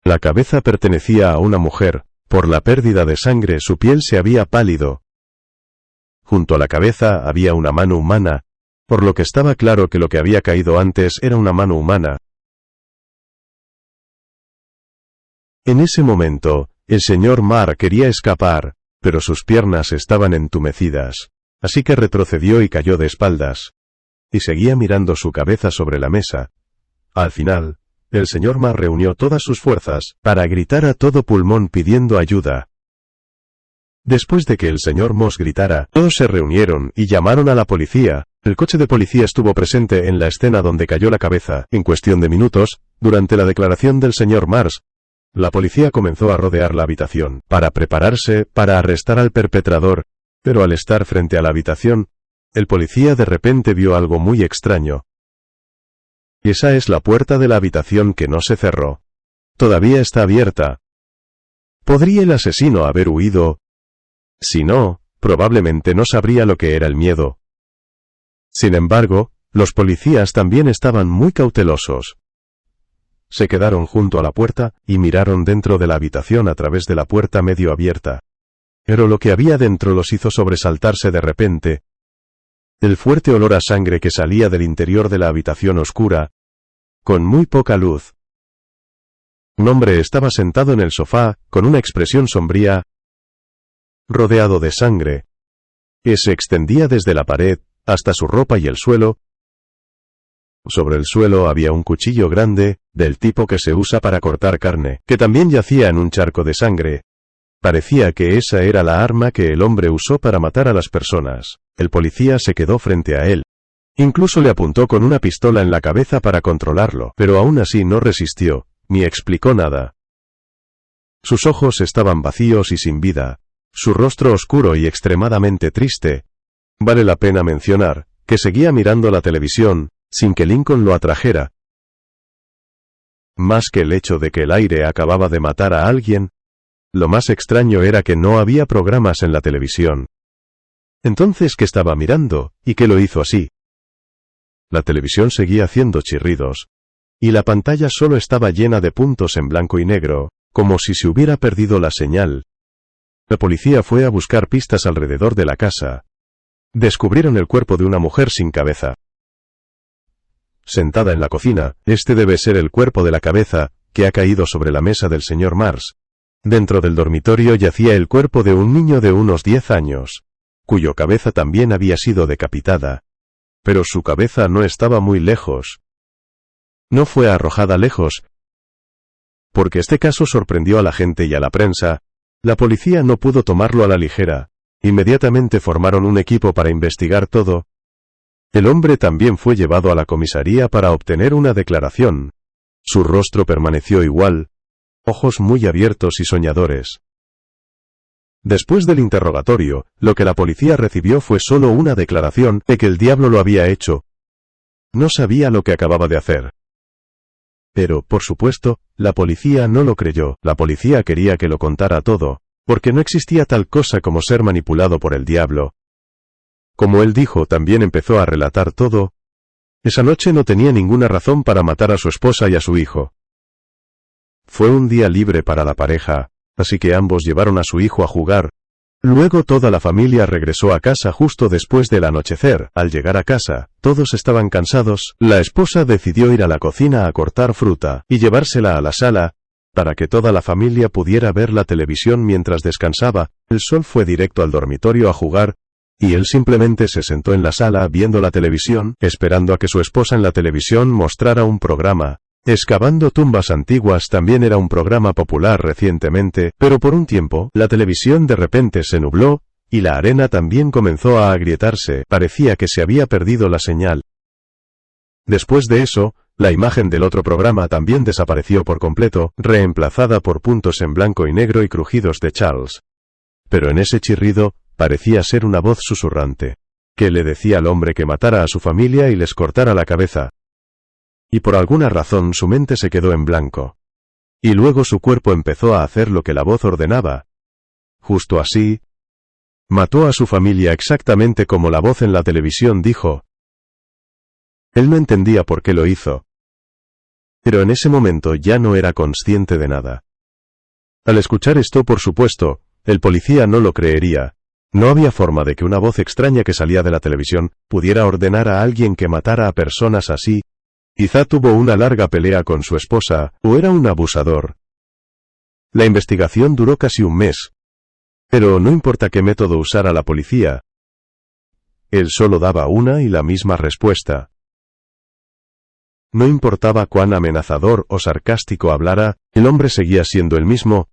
La cabeza pertenecía a una mujer. Por la pérdida de sangre su piel se había pálido. Junto a la cabeza había una mano humana, por lo que estaba claro que lo que había caído antes era una mano humana. En ese momento, el señor Mar quería escapar, pero sus piernas estaban entumecidas, así que retrocedió y cayó de espaldas. Y seguía mirando su cabeza sobre la mesa. Al final, el señor Mar reunió todas sus fuerzas para gritar a todo pulmón pidiendo ayuda. Después de que el señor Moss gritara, todos se reunieron y llamaron a la policía. El coche de policía estuvo presente en la escena donde cayó la cabeza. En cuestión de minutos, durante la declaración del señor Mars, la policía comenzó a rodear la habitación para prepararse para arrestar al perpetrador, pero al estar frente a la habitación, el policía de repente vio algo muy extraño. Y esa es la puerta de la habitación que no se cerró. Todavía está abierta. ¿Podría el asesino haber huido? Si no, probablemente no sabría lo que era el miedo. Sin embargo, los policías también estaban muy cautelosos. Se quedaron junto a la puerta y miraron dentro de la habitación a través de la puerta medio abierta. Pero lo que había dentro los hizo sobresaltarse de repente. El fuerte olor a sangre que salía del interior de la habitación oscura, con muy poca luz. Un hombre estaba sentado en el sofá, con una expresión sombría, rodeado de sangre, que se extendía desde la pared hasta su ropa y el suelo. Sobre el suelo había un cuchillo grande, del tipo que se usa para cortar carne, que también yacía en un charco de sangre. Parecía que esa era la arma que el hombre usó para matar a las personas. El policía se quedó frente a él. Incluso le apuntó con una pistola en la cabeza para controlarlo, pero aún así no resistió, ni explicó nada. Sus ojos estaban vacíos y sin vida, su rostro oscuro y extremadamente triste. Vale la pena mencionar que seguía mirando la televisión, sin que Lincoln lo atrajera. Más que el hecho de que el aire acababa de matar a alguien, Lo más extraño era que no había programas en la televisión. Entonces, ¿qué estaba mirando? ¿Y qué lo hizo así? La televisión seguía haciendo chirridos. Y la pantalla solo estaba llena de puntos en blanco y negro, como si se hubiera perdido la señal. La policía fue a buscar pistas alrededor de la casa. Descubrieron el cuerpo de una mujer sin cabeza. Sentada en la cocina, este debe ser el cuerpo de la cabeza, que ha caído sobre la mesa del señor Mars. Dentro del dormitorio yacía el cuerpo de un niño de unos 10 años, cuyo cabeza también había sido decapitada. Pero su cabeza no estaba muy lejos. No fue arrojada lejos, porque este caso sorprendió a la gente y a la prensa. La policía no pudo tomarlo a la ligera. Inmediatamente formaron un equipo para investigar todo. El hombre también fue llevado a la comisaría para obtener una declaración. Su rostro permaneció igual, ojos muy abiertos y soñadores. Después del interrogatorio, lo que la policía recibió fue solo una declaración de que el diablo lo había hecho. No sabía lo que acababa de hacer. Pero, por supuesto, la policía no lo creyó. La policía quería que lo contara todo, porque no existía tal cosa como ser manipulado por el diablo. Como él dijo, también empezó a relatar todo. Esa noche no tenía ninguna razón para matar a su esposa y a su hijo. Fue un día libre para la pareja, así que ambos llevaron a su hijo a jugar. Luego toda la familia regresó a casa justo después del anochecer. Al llegar a casa, todos estaban cansados. La esposa decidió ir a la cocina a cortar fruta y llevársela a la sala, para que toda la familia pudiera ver la televisión mientras descansaba. El sol fue directo al dormitorio a jugar, y él simplemente se sentó en la sala viendo la televisión, esperando a que su esposa en la televisión mostrara un programa. Excavando tumbas antiguas también era un programa popular recientemente, pero por un tiempo, la televisión de repente se nubló, y la arena también comenzó a agrietarse. Parecía que se había perdido la señal. Después de eso, la imagen del otro programa también desapareció por completo, reemplazada por puntos en blanco y negro y crujidos de Charles. Pero en ese chirrido, parecía ser una voz susurrante, que le decía al hombre que matara a su familia y les cortara la cabeza. Y por alguna razón su mente se quedó en blanco. Y luego su cuerpo empezó a hacer lo que la voz ordenaba. Justo así, mató a su familia exactamente como la voz en la televisión dijo. Él no entendía por qué lo hizo. Pero en ese momento ya no era consciente de nada. Al escuchar esto, por supuesto, el policía no lo creería. No había forma de que una voz extraña que salía de la televisión pudiera ordenar a alguien que matara a personas así. Quizá tuvo una larga pelea con su esposa, o era un abusador. La investigación duró casi un mes. Pero no importa qué método usara la policía. Él solo daba una y la misma respuesta. No importaba cuán amenazador o sarcástico hablara, el hombre seguía siendo el mismo,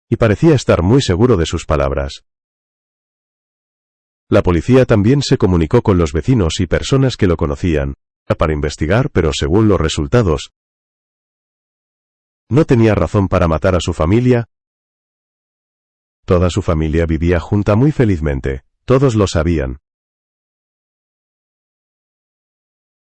y parecía estar muy seguro de sus palabras. La policía también se comunicó con los vecinos y personas que lo conocían, para investigar, pero según los resultados, no tenía razón para matar a su familia. Toda su familia vivía junta muy felizmente, todos lo sabían.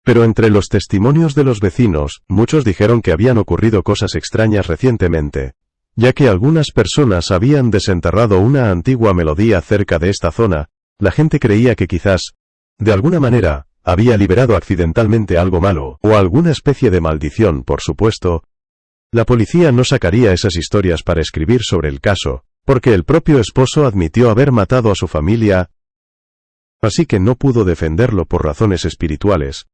Pero entre los testimonios de los vecinos, muchos dijeron que habían ocurrido cosas extrañas recientemente, ya que algunas personas habían desenterrado una antigua melodía cerca de esta zona. La gente creía que quizás, de alguna manera, había liberado accidentalmente algo malo, o alguna especie de maldición, por supuesto. La policía no sacaría esas historias para escribir sobre el caso, porque el propio esposo admitió haber matado a su familia, así que no pudo defenderlo por razones espirituales.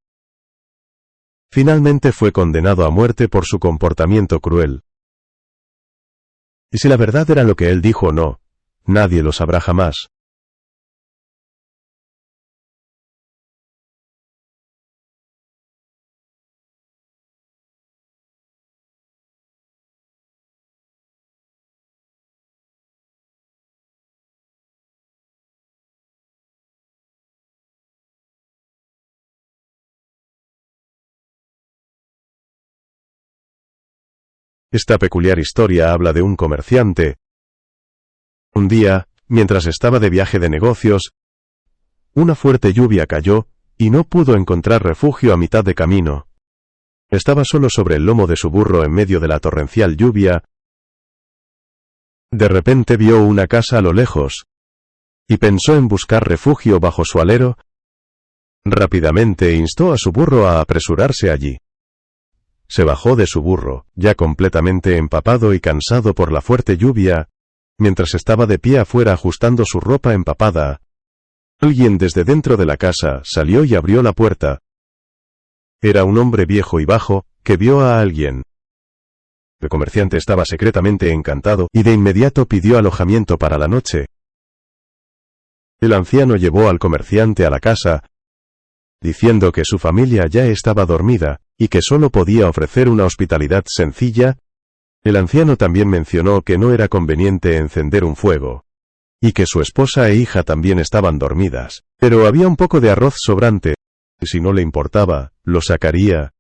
Finalmente fue condenado a muerte por su comportamiento cruel. Y si la verdad era lo que él dijo o no, nadie lo sabrá jamás. Esta peculiar historia habla de un comerciante. Un día, mientras estaba de viaje de negocios, una fuerte lluvia cayó, y no pudo encontrar refugio a mitad de camino. Estaba solo sobre el lomo de su burro en medio de la torrencial lluvia. De repente vio una casa a lo lejos, y pensó en buscar refugio bajo su alero. Rápidamente instó a su burro a apresurarse allí. Se bajó de su burro, ya completamente empapado y cansado por la fuerte lluvia. Mientras estaba de pie afuera ajustando su ropa empapada, alguien desde dentro de la casa salió y abrió la puerta. Era un hombre viejo y bajo, que vio a alguien. El comerciante estaba secretamente encantado y de inmediato pidió alojamiento para la noche. El anciano llevó al comerciante a la casa, diciendo que su familia ya estaba dormida, y que solo podía ofrecer una hospitalidad sencilla. El anciano también mencionó que no era conveniente encender un fuego, y que su esposa e hija también estaban dormidas, pero había un poco de arroz sobrante, y si no le importaba, lo sacaría.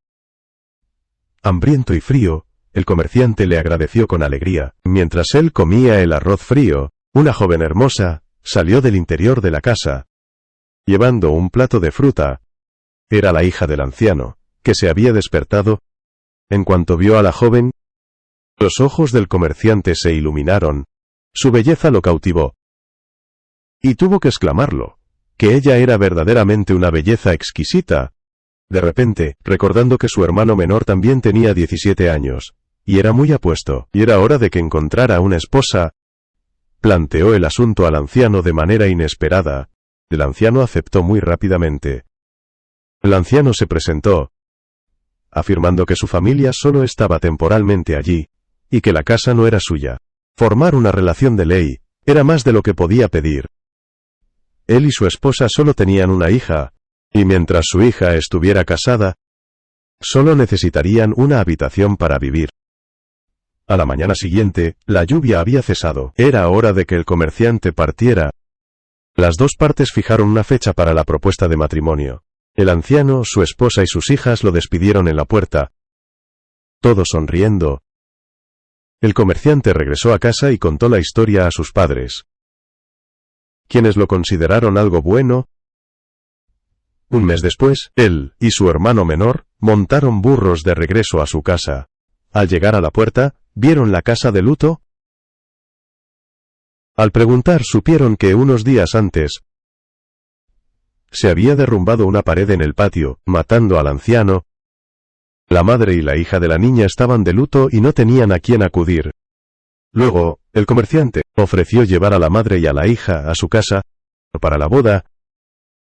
Hambriento y frío, el comerciante le agradeció con alegría. Mientras él comía el arroz frío, una joven hermosa salió del interior de la casa, llevando un plato de fruta. Era la hija del anciano, que se había despertado. En cuanto vio a la joven, los ojos del comerciante se iluminaron. Su belleza lo cautivó. Y tuvo que exclamarlo, que ella era verdaderamente una belleza exquisita. De repente, recordando que su hermano menor también tenía 17 años, y era muy apuesto, y era hora de que encontrara una esposa, planteó el asunto al anciano de manera inesperada. El anciano aceptó muy rápidamente. El anciano se presentó, afirmando que su familia solo estaba temporalmente allí, y que la casa no era suya. Formar una relación de ley era más de lo que podía pedir. Él y su esposa solo tenían una hija, y mientras su hija estuviera casada, solo necesitarían una habitación para vivir. A la mañana siguiente, la lluvia había cesado. Era hora de que el comerciante partiera. Las dos partes fijaron una fecha para la propuesta de matrimonio. El anciano, su esposa y sus hijas lo despidieron en la puerta, todos sonriendo. El comerciante regresó a casa y contó la historia a sus padres, quienes lo consideraron algo bueno. Un mes después, él y su hermano menor montaron burros de regreso a su casa. Al llegar a la puerta, vieron la casa de luto. Al preguntar supieron que unos días antes se había derrumbado una pared en el patio, matando al anciano. La madre y la hija de la niña estaban de luto y no tenían a quién acudir. Luego, el comerciante ofreció llevar a la madre y a la hija a su casa para la boda.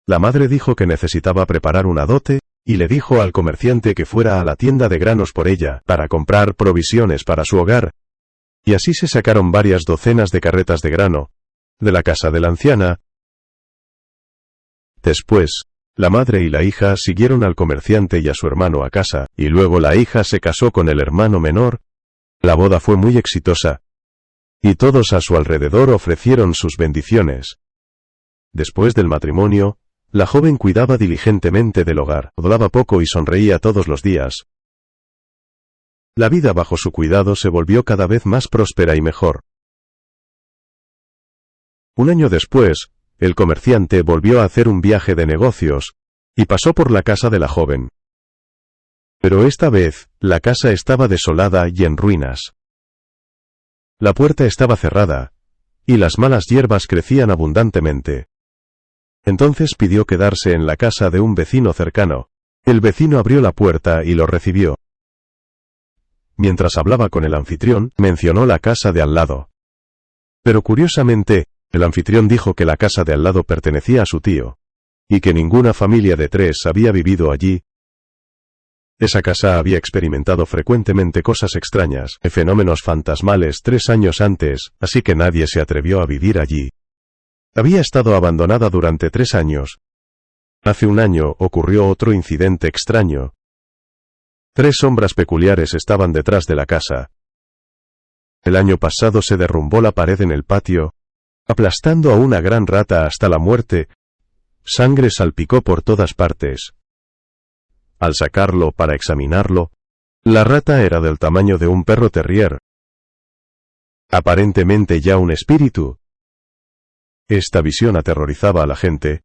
La madre dijo que necesitaba preparar una dote, y le dijo al comerciante que fuera a la tienda de granos por ella, para comprar provisiones para su hogar. Y así se sacaron varias docenas de carretas de grano de la casa de la anciana. Después, la madre y la hija siguieron al comerciante y a su hermano a casa, y luego la hija se casó con el hermano menor. La boda fue muy exitosa, y todos a su alrededor ofrecieron sus bendiciones. Después del matrimonio, la joven cuidaba diligentemente del hogar, hablaba poco y sonreía todos los días. La vida bajo su cuidado se volvió cada vez más próspera y mejor. Un año después, el comerciante volvió a hacer un viaje de negocios, y pasó por la casa de la joven. Pero esta vez, la casa estaba desolada y en ruinas. La puerta estaba cerrada, y las malas hierbas crecían abundantemente. Entonces pidió quedarse en la casa de un vecino cercano. El vecino abrió la puerta y lo recibió. Mientras hablaba con el anfitrión, mencionó la casa de al lado. Pero curiosamente, el anfitrión dijo que la casa de al lado pertenecía a su tío, y que ninguna familia de 3 había vivido allí. Esa casa había experimentado frecuentemente cosas extrañas, fenómenos fantasmales 3 años antes, así que nadie se atrevió a vivir allí. Había estado abandonada durante 3 años. Hace un año ocurrió otro incidente extraño. 3 sombras peculiares estaban detrás de la casa. El año pasado se derrumbó la pared en el patio, aplastando a una gran rata hasta la muerte. Sangre salpicó por todas partes. Al sacarlo para examinarlo, la rata era del tamaño de un perro terrier. Aparentemente ya un espíritu. Esta visión aterrorizaba a la gente.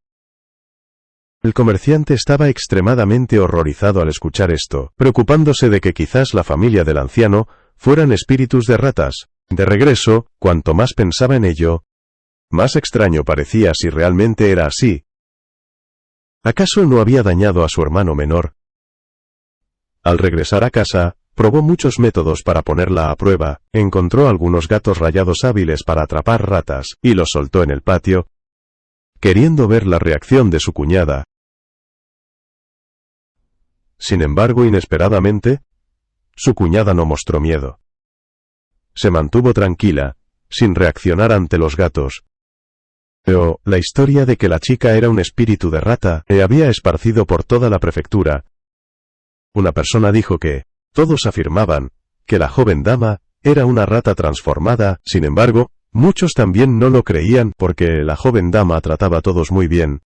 El comerciante estaba extremadamente horrorizado al escuchar esto, preocupándose de que quizás la familia del anciano fueran espíritus de ratas. De regreso, cuanto más pensaba en ello, más extraño parecía si realmente era así. ¿Acaso no había dañado a su hermano menor? Al regresar a casa, probó muchos métodos para ponerla a prueba, encontró algunos gatos rayados hábiles para atrapar ratas, y los soltó en el patio, queriendo ver la reacción de su cuñada. Sin embargo, inesperadamente, su cuñada no mostró miedo. Se mantuvo tranquila, sin reaccionar ante los gatos. Pero la historia de que la chica era un espíritu de rata se había esparcido por toda la prefectura. Una persona dijo que, todos afirmaban, que la joven dama era una rata transformada. Sin embargo, muchos también no lo creían porque la joven dama trataba a todos muy bien.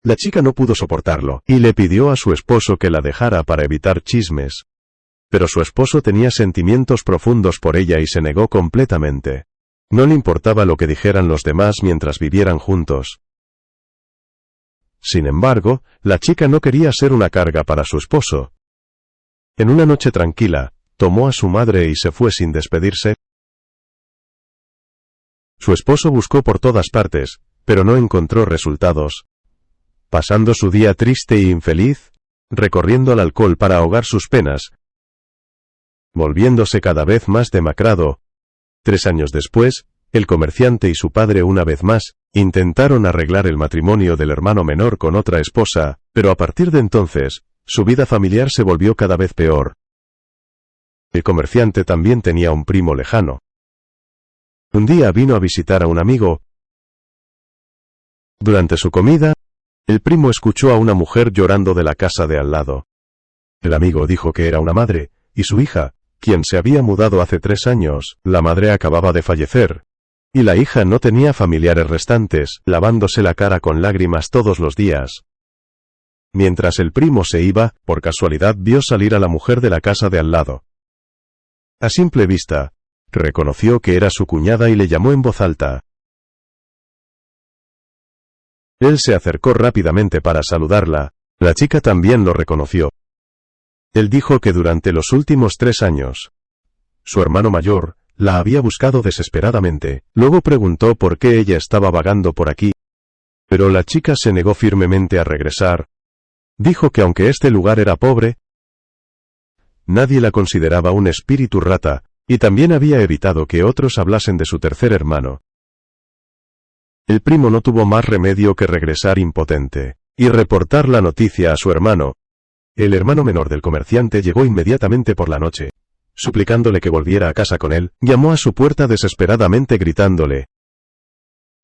La chica no pudo soportarlo, y le pidió a su esposo que la dejara para evitar chismes. Pero su esposo tenía sentimientos profundos por ella y se negó completamente. No le importaba lo que dijeran los demás mientras vivieran juntos. Sin embargo, la chica no quería ser una carga para su esposo. En una noche tranquila, tomó a su madre y se fue sin despedirse. Su esposo buscó por todas partes, pero no encontró resultados. Pasando su día triste e infeliz, recorriendo al alcohol para ahogar sus penas, volviéndose cada vez más demacrado. 3 años después, el comerciante y su padre una vez más, intentaron arreglar el matrimonio del hermano menor con otra esposa, pero a partir de entonces, su vida familiar se volvió cada vez peor. El comerciante también tenía un primo lejano. Un día vino a visitar a un amigo. Durante su comida, el primo escuchó a una mujer llorando de la casa de al lado. El amigo dijo que era una madre, y su hija, quien se había mudado hace 3 años, la madre acababa de fallecer, y la hija no tenía familiares restantes, lavándose la cara con lágrimas todos los días. Mientras el primo se iba, por casualidad vio salir a la mujer de la casa de al lado. A simple vista, reconoció que era su cuñada y le llamó en voz alta. Él se acercó rápidamente para saludarla. La chica también lo reconoció. Él dijo que durante los últimos 3 años, su hermano mayor la había buscado desesperadamente. Luego preguntó por qué ella estaba vagando por aquí. Pero la chica se negó firmemente a regresar. Dijo que aunque este lugar era pobre, nadie la consideraba un espíritu rata, y también había evitado que otros hablasen de su tercer hermano. El primo no tuvo más remedio que regresar impotente y reportar la noticia a su hermano. El hermano menor del comerciante llegó inmediatamente por la noche. Suplicándole que volviera a casa con él, llamó a su puerta desesperadamente gritándole.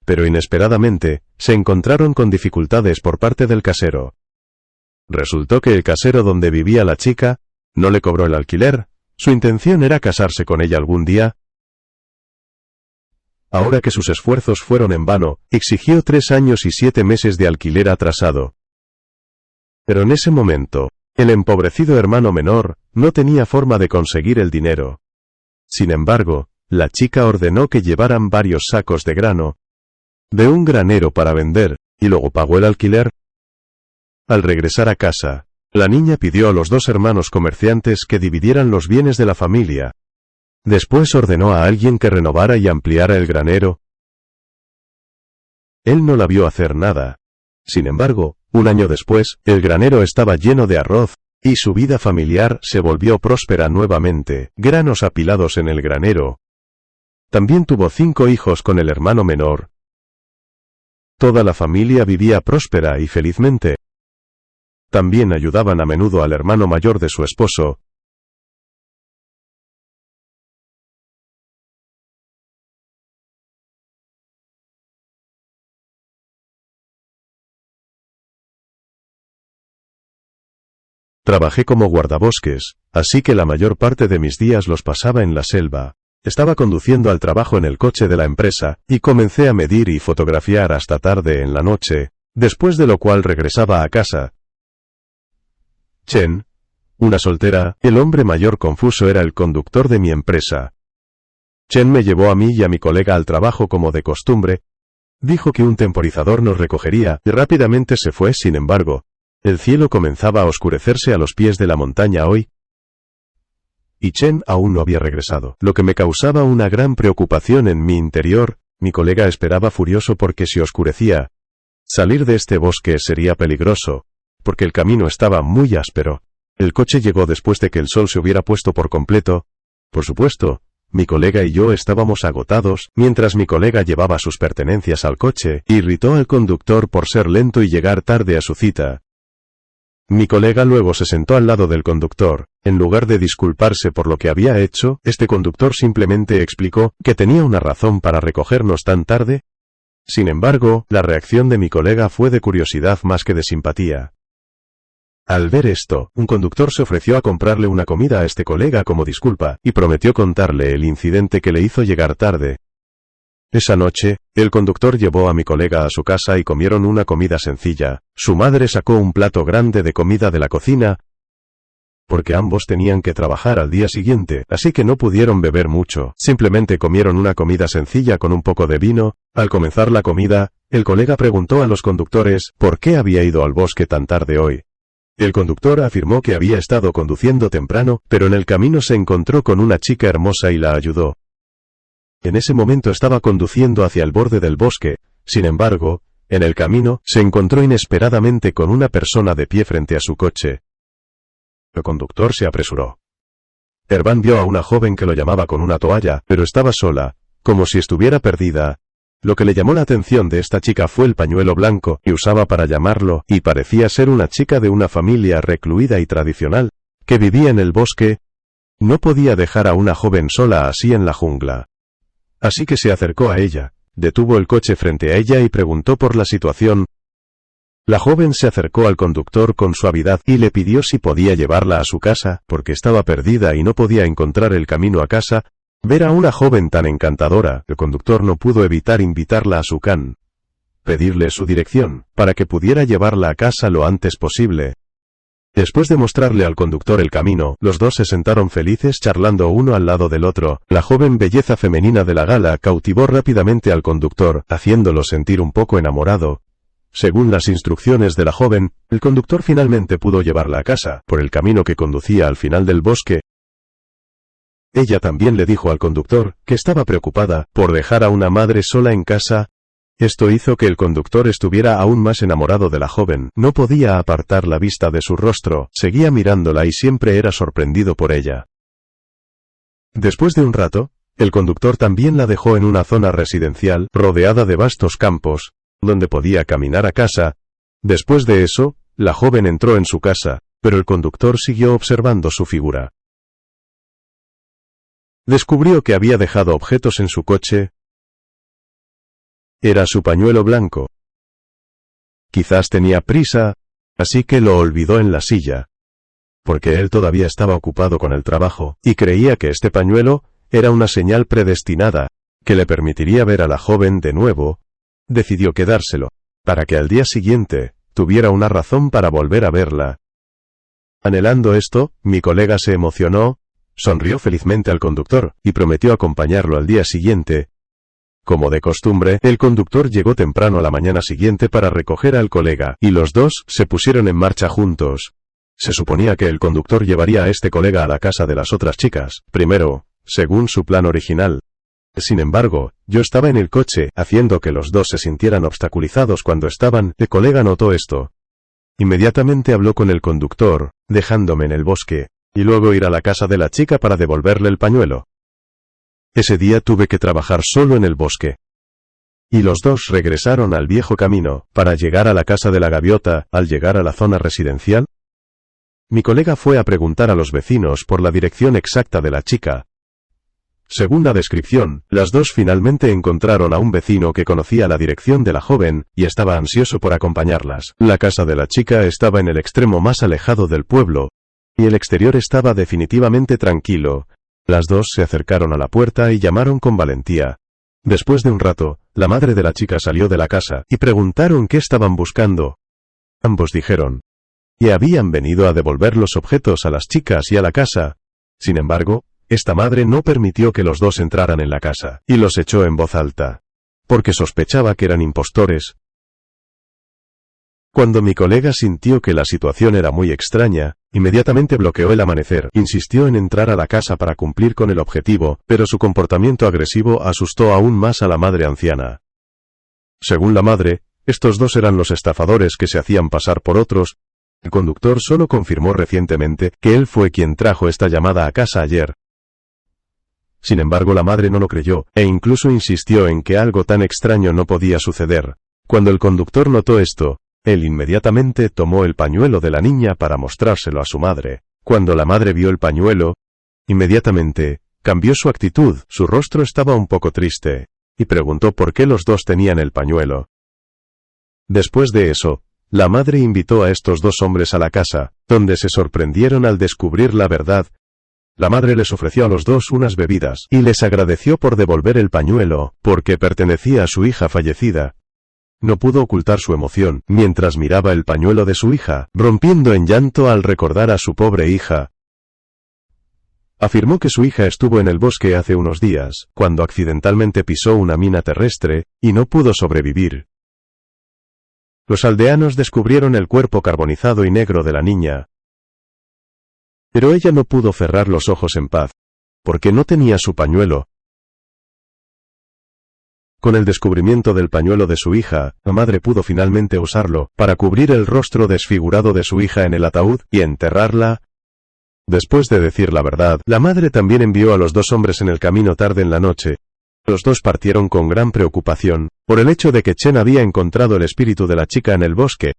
Pero inesperadamente, se encontraron con dificultades por parte del casero. Resultó que el casero donde vivía la chica, no le cobró el alquiler. Su intención era casarse con ella algún día. Ahora que sus esfuerzos fueron en vano, exigió 3 años y 7 meses de alquiler atrasado. Pero en ese momento, el empobrecido hermano menor no tenía forma de conseguir el dinero. Sin embargo, la chica ordenó que llevaran varios sacos de grano de un granero para vender, y luego pagó el alquiler. Al regresar a casa, la niña pidió a los 2 hermanos comerciantes que dividieran los bienes de la familia. Después ordenó a alguien que renovara y ampliara el granero. Él no la vio hacer nada. Sin embargo, 1 año después, el granero estaba lleno de arroz, y su vida familiar se volvió próspera nuevamente, granos apilados en el granero. También tuvo 5 hijos con el hermano menor. Toda la familia vivía próspera y felizmente. También ayudaban a menudo al hermano mayor de su esposo. Trabajé como guardabosques, así que la mayor parte de mis días los pasaba en la selva. Estaba conduciendo al trabajo en el coche de la empresa, y comencé a medir y fotografiar hasta tarde en la noche, después de lo cual regresaba a casa. Chen, una soltera, el hombre mayor confuso era el conductor de mi empresa. Chen me llevó a mí y a mi colega al trabajo como de costumbre. Dijo que un temporizador nos recogería, y rápidamente se fue. Sin embargo, el cielo comenzaba a oscurecerse a los pies de la montaña hoy, y Chen aún no había regresado, lo que me causaba una gran preocupación en mi interior. Mi colega esperaba furioso porque se oscurecía. Salir de este bosque sería peligroso, porque el camino estaba muy áspero. El coche llegó después de que el sol se hubiera puesto por completo. Por supuesto, mi colega y yo estábamos agotados. Mientras mi colega llevaba sus pertenencias al coche, irritó al conductor por ser lento y llegar tarde a su cita. Mi colega luego se sentó al lado del conductor. En lugar de disculparse por lo que había hecho, este conductor simplemente explicó que tenía una razón para recogernos tan tarde. Sin embargo, la reacción de mi colega fue de curiosidad más que de simpatía. Al ver esto, un conductor se ofreció a comprarle una comida a este colega como disculpa, y prometió contarle el incidente que le hizo llegar tarde. Esa noche, el conductor llevó a mi colega a su casa y comieron una comida sencilla. Su madre sacó un plato grande de comida de la cocina, porque ambos tenían que trabajar al día siguiente, así que no pudieron beber mucho. Simplemente comieron una comida sencilla con un poco de vino. Al comenzar la comida, el colega preguntó a los conductores por qué había ido al bosque tan tarde hoy. El conductor afirmó que había estado conduciendo temprano, pero en el camino se encontró con una chica hermosa y la ayudó. En ese momento estaba conduciendo hacia el borde del bosque. Sin embargo, en el camino, se encontró inesperadamente con una persona de pie frente a su coche. El conductor se apresuró. Ervan vio a una joven que lo llamaba con una toalla, pero estaba sola, como si estuviera perdida. Lo que le llamó la atención de esta chica fue el pañuelo blanco que usaba para llamarlo, y parecía ser una chica de una familia recluida y tradicional, que vivía en el bosque. No podía dejar a una joven sola así en la jungla. Así que se acercó a ella, detuvo el coche frente a ella y preguntó por la situación. La joven se acercó al conductor con suavidad y le pidió si podía llevarla a su casa, porque estaba perdida y no podía encontrar el camino a casa. Ver a una joven tan encantadora, el conductor no pudo evitar invitarla a su can. Pedirle su dirección, para que pudiera llevarla a casa lo antes posible. Después de mostrarle al conductor el camino, los dos se sentaron felices charlando uno al lado del otro. La joven belleza femenina de la gala cautivó rápidamente al conductor, haciéndolo sentir un poco enamorado. Según las instrucciones de la joven, el conductor finalmente pudo llevarla a casa, por el camino que conducía al final del bosque. Ella también le dijo al conductor que estaba preocupada por dejar a una madre sola en casa. Esto hizo que el conductor estuviera aún más enamorado de la joven. No podía apartar la vista de su rostro, seguía mirándola y siempre era sorprendido por ella. Después de un rato, el conductor también la dejó en una zona residencial, rodeada de vastos campos, donde podía caminar a casa. Después de eso, la joven entró en su casa, pero el conductor siguió observando su figura. Descubrió que había dejado objetos en su coche. Era su pañuelo blanco. Quizás tenía prisa, así que lo olvidó en la silla, porque él todavía estaba ocupado con el trabajo, y creía que este pañuelo era una señal predestinada, que le permitiría ver a la joven de nuevo. Decidió quedárselo, para que al día siguiente tuviera una razón para volver a verla. Anhelando esto, mi colega se emocionó, sonrió felizmente al conductor, y prometió acompañarlo al día siguiente. Como de costumbre, el conductor llegó temprano a la mañana siguiente para recoger al colega, y los dos se pusieron en marcha juntos. Se suponía que el conductor llevaría a este colega a la casa de las otras chicas, primero, según su plan original. Sin embargo, yo estaba en el coche, haciendo que los dos se sintieran obstaculizados cuando estaban. El colega notó esto. Inmediatamente habló con el conductor, dejándome en el bosque, y luego ir a la casa de la chica para devolverle el pañuelo. Ese día tuve que trabajar solo en el bosque. Y los dos regresaron al viejo camino, para llegar a la casa de la gaviota. Al llegar a la zona residencial, mi colega fue a preguntar a los vecinos por la dirección exacta de la chica. Según la descripción, las dos finalmente encontraron a un vecino que conocía la dirección de la joven, y estaba ansioso por acompañarlas. La casa de la chica estaba en el extremo más alejado del pueblo, y el exterior estaba definitivamente tranquilo. Las dos se acercaron a la puerta y llamaron con valentía. Después de un rato, la madre de la chica salió de la casa, y preguntaron qué estaban buscando. Ambos dijeron que habían venido a devolver los objetos a las chicas y a la casa. Sin embargo, esta madre no permitió que los dos entraran en la casa, y los echó en voz alta, porque sospechaba que eran impostores. Cuando mi colega sintió que la situación era muy extraña, inmediatamente bloqueó el amanecer, insistió en entrar a la casa para cumplir con el objetivo, pero su comportamiento agresivo asustó aún más a la madre anciana. Según la madre, estos dos eran los estafadores que se hacían pasar por otros. El conductor solo confirmó recientemente que él fue quien trajo esta llamada a casa ayer. Sin embargo, la madre no lo creyó, e incluso insistió en que algo tan extraño no podía suceder. Cuando el conductor notó esto, él inmediatamente tomó el pañuelo de la niña para mostrárselo a su madre. Cuando la madre vio el pañuelo, inmediatamente cambió su actitud, su rostro estaba un poco triste, y preguntó por qué los dos tenían el pañuelo. Después de eso, la madre invitó a estos dos hombres a la casa, donde se sorprendieron al descubrir la verdad. La madre les ofreció a los dos unas bebidas, y les agradeció por devolver el pañuelo, porque pertenecía a su hija fallecida. No pudo ocultar su emoción, mientras miraba el pañuelo de su hija, rompiendo en llanto al recordar a su pobre hija. Afirmó que su hija estuvo en el bosque hace unos días, cuando accidentalmente pisó una mina terrestre, y no pudo sobrevivir. Los aldeanos descubrieron el cuerpo carbonizado y negro de la niña. Pero ella no pudo cerrar los ojos en paz, porque no tenía su pañuelo. Con el descubrimiento del pañuelo de su hija, la madre pudo finalmente usarlo para cubrir el rostro desfigurado de su hija en el ataúd y enterrarla. Después de decir la verdad, la madre también envió a los dos hombres en el camino tarde en la noche. Los dos partieron con gran preocupación, por el hecho de que Chen había encontrado el espíritu de la chica en el bosque.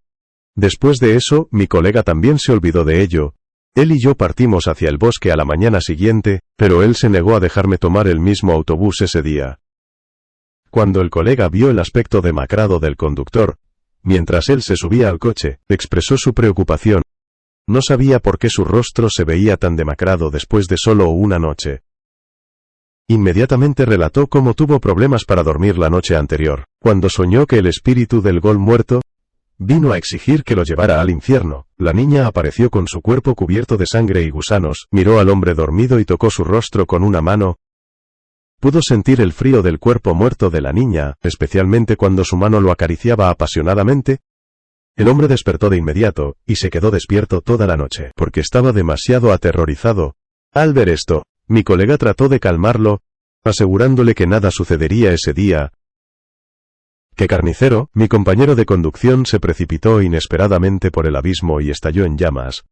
Después de eso, mi colega también se olvidó de ello. Él y yo partimos hacia el bosque a la mañana siguiente, pero él se negó a dejarme tomar el mismo autobús ese día. Cuando el colega vio el aspecto demacrado del conductor, mientras él se subía al coche, expresó su preocupación. No sabía por qué su rostro se veía tan demacrado después de solo una noche. Inmediatamente relató cómo tuvo problemas para dormir la noche anterior, cuando soñó que el espíritu del Gol muerto vino a exigir que lo llevara al infierno. La niña apareció con su cuerpo cubierto de sangre y gusanos, miró al hombre dormido y tocó su rostro con una mano. Pudo sentir el frío del cuerpo muerto de la niña, especialmente cuando su mano lo acariciaba apasionadamente. El hombre despertó de inmediato, y se quedó despierto toda la noche, porque estaba demasiado aterrorizado. Al ver esto, mi colega trató de calmarlo, asegurándole que nada sucedería ese día. ¡Qué carnicero! Mi compañero de conducción se precipitó inesperadamente por el abismo y estalló en llamas.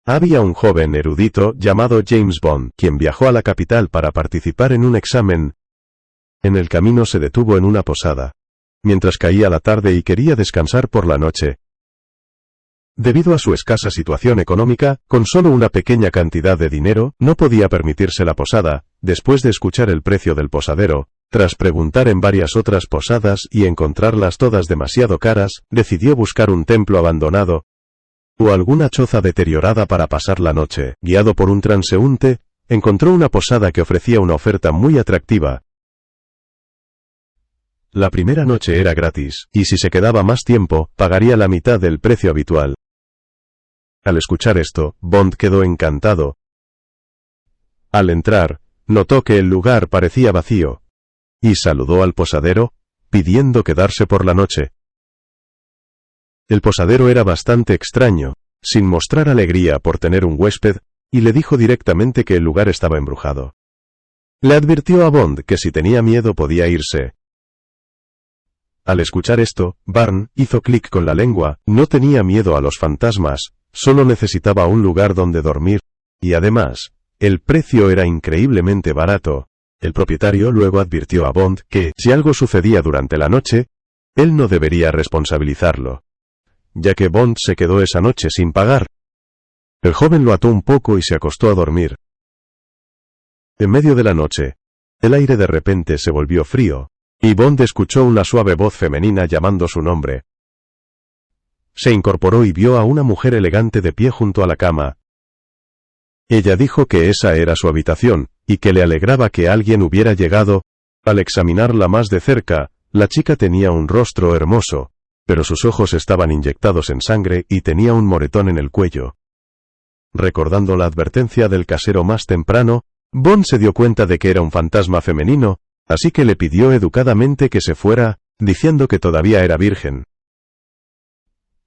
Había un joven erudito llamado James Bond, quien viajó a la capital para participar en un examen. En el camino se detuvo en una posada, mientras caía la tarde y quería descansar por la noche. Debido a su escasa situación económica, con solo una pequeña cantidad de dinero, no podía permitirse la posada. Después de escuchar el precio del posadero, tras preguntar en varias otras posadas y encontrarlas todas demasiado caras, decidió buscar un templo abandonado o alguna choza deteriorada para pasar la noche. Guiado por un transeúnte, encontró una posada que ofrecía una oferta muy atractiva. La primera noche era gratis, y si se quedaba más tiempo, pagaría la mitad del precio habitual. Al escuchar esto, Bond quedó encantado. Al entrar, notó que el lugar parecía vacío, y saludó al posadero, pidiendo quedarse por la noche. El posadero era bastante extraño, sin mostrar alegría por tener un huésped, y le dijo directamente que el lugar estaba embrujado. Le advirtió a Bond que si tenía miedo podía irse. Al escuchar esto, Barn hizo clic con la lengua. No tenía miedo a los fantasmas, solo necesitaba un lugar donde dormir, y además, el precio era increíblemente barato. El propietario luego advirtió a Bond que, si algo sucedía durante la noche, él no debería responsabilizarlo, ya que Bond se quedó esa noche sin pagar. El joven lo ató un poco y se acostó a dormir. En medio de la noche, el aire de repente se volvió frío, y Bond escuchó una suave voz femenina llamando su nombre. Se incorporó y vio a una mujer elegante de pie junto a la cama. Ella dijo que esa era su habitación, y que le alegraba que alguien hubiera llegado. Al examinarla más de cerca, La chica tenía un rostro hermoso, pero sus ojos estaban inyectados en sangre y tenía un moretón en el cuello. Recordando la advertencia del casero más temprano, Bond se dio cuenta de que era un fantasma femenino, así que le pidió educadamente que se fuera, diciendo que todavía era virgen.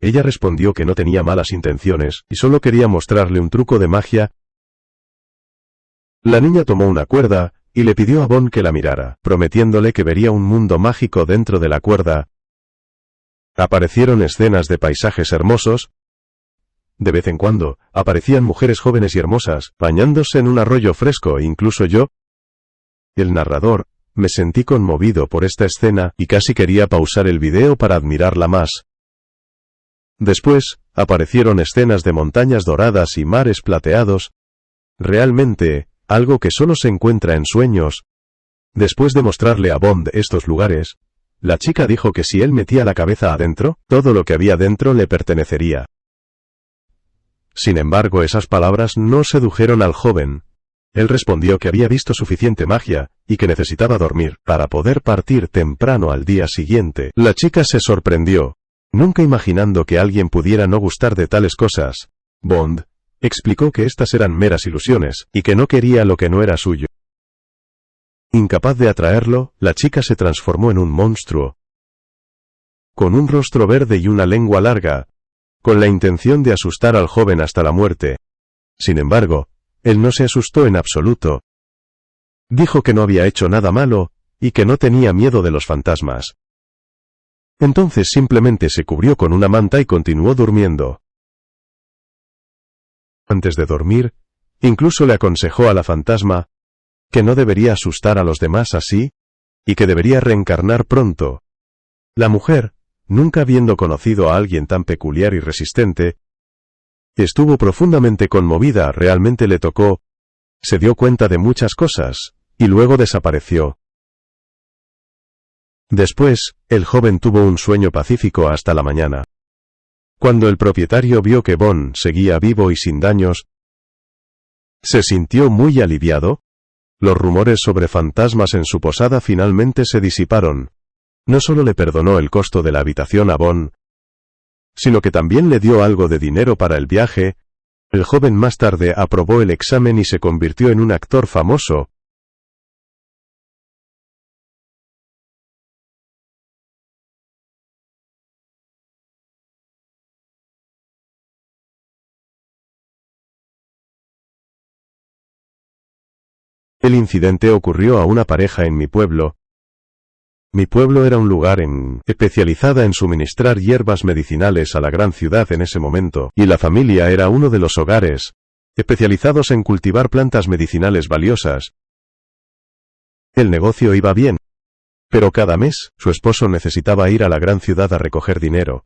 Ella respondió que no tenía malas intenciones y solo quería mostrarle un truco de magia. La niña tomó una cuerda y le pidió a Bond que la mirara, prometiéndole que vería un mundo mágico dentro de la cuerda. Aparecieron escenas de paisajes hermosos. De vez en cuando, aparecían mujeres jóvenes y hermosas, bañándose en un arroyo fresco, e incluso yo, el narrador, me sentí conmovido por esta escena y casi quería pausar el video para admirarla más. Después, aparecieron escenas de montañas doradas y mares plateados. Realmente, algo que solo se encuentra en sueños. Después de mostrarle a Bond estos lugares, la chica dijo que si él metía la cabeza adentro, todo lo que había dentro le pertenecería. Sin embargo, esas palabras no sedujeron al joven. Él respondió que había visto suficiente magia, y que necesitaba dormir, para poder partir temprano al día siguiente. La chica se sorprendió, nunca imaginando que alguien pudiera no gustar de tales cosas. Bond explicó que estas eran meras ilusiones, y que no quería lo que no era suyo. Incapaz de atraerlo, la chica se transformó en un monstruo, con un rostro verde y una lengua larga, con la intención de asustar al joven hasta la muerte. Sin embargo, él no se asustó en absoluto. Dijo que no había hecho nada malo, y que no tenía miedo de los fantasmas. Entonces simplemente se cubrió con una manta y continuó durmiendo. Antes de dormir, incluso le aconsejó a la fantasma que no debería asustar a los demás así, y que debería reencarnar pronto. La mujer, nunca habiendo conocido a alguien tan peculiar y resistente, estuvo profundamente conmovida, realmente le tocó, se dio cuenta de muchas cosas, y luego desapareció. Después, el joven tuvo un sueño pacífico hasta la mañana. Cuando el propietario vio que Bond seguía vivo y sin daños, se sintió muy aliviado. Los rumores sobre fantasmas en su posada finalmente se disiparon. No solo le perdonó el costo de la habitación a Bond, sino que también le dio algo de dinero para el viaje. El joven más tarde aprobó el examen y se convirtió en un actor famoso. El incidente ocurrió a una pareja en mi pueblo. Mi pueblo era un lugar especializada en suministrar hierbas medicinales a la gran ciudad en ese momento, y la familia era uno de los hogares especializados en cultivar plantas medicinales valiosas. El negocio iba bien, pero cada mes, su esposo necesitaba ir a la gran ciudad a recoger dinero.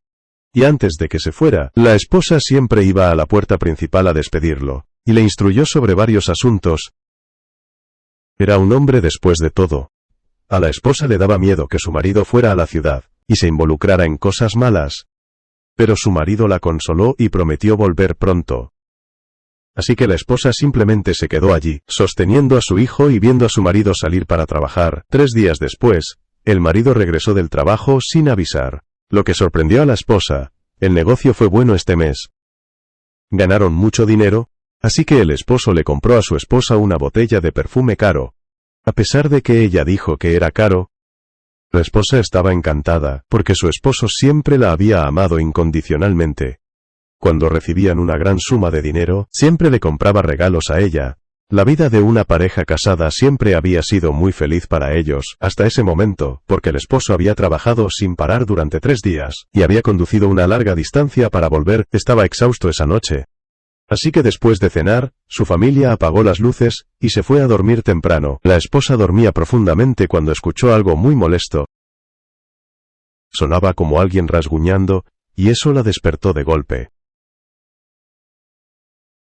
Y antes de que se fuera, la esposa siempre iba a la puerta principal a despedirlo, y le instruyó sobre varios asuntos. Era un hombre después de todo. A la esposa le daba miedo que su marido fuera a la ciudad, y se involucrara en cosas malas. Pero su marido la consoló y prometió volver pronto. Así que la esposa simplemente se quedó allí, sosteniendo a su hijo y viendo a su marido salir para trabajar. 3 días después, el marido regresó del trabajo sin avisar, lo que sorprendió a la esposa. El negocio fue bueno este mes. Ganaron mucho dinero, así que el esposo le compró a su esposa una botella de perfume caro. A pesar de que ella dijo que era caro, la esposa estaba encantada, porque su esposo siempre la había amado incondicionalmente. Cuando recibían una gran suma de dinero, siempre le compraba regalos a ella. La vida de una pareja casada siempre había sido muy feliz para ellos, hasta ese momento, porque el esposo había trabajado sin parar durante 3 días, y había conducido una larga distancia para volver. Estaba exhausto esa noche. Así que después de cenar, su familia apagó las luces, y se fue a dormir temprano. La esposa dormía profundamente cuando escuchó algo muy molesto. Sonaba como alguien rasguñando, y eso la despertó de golpe.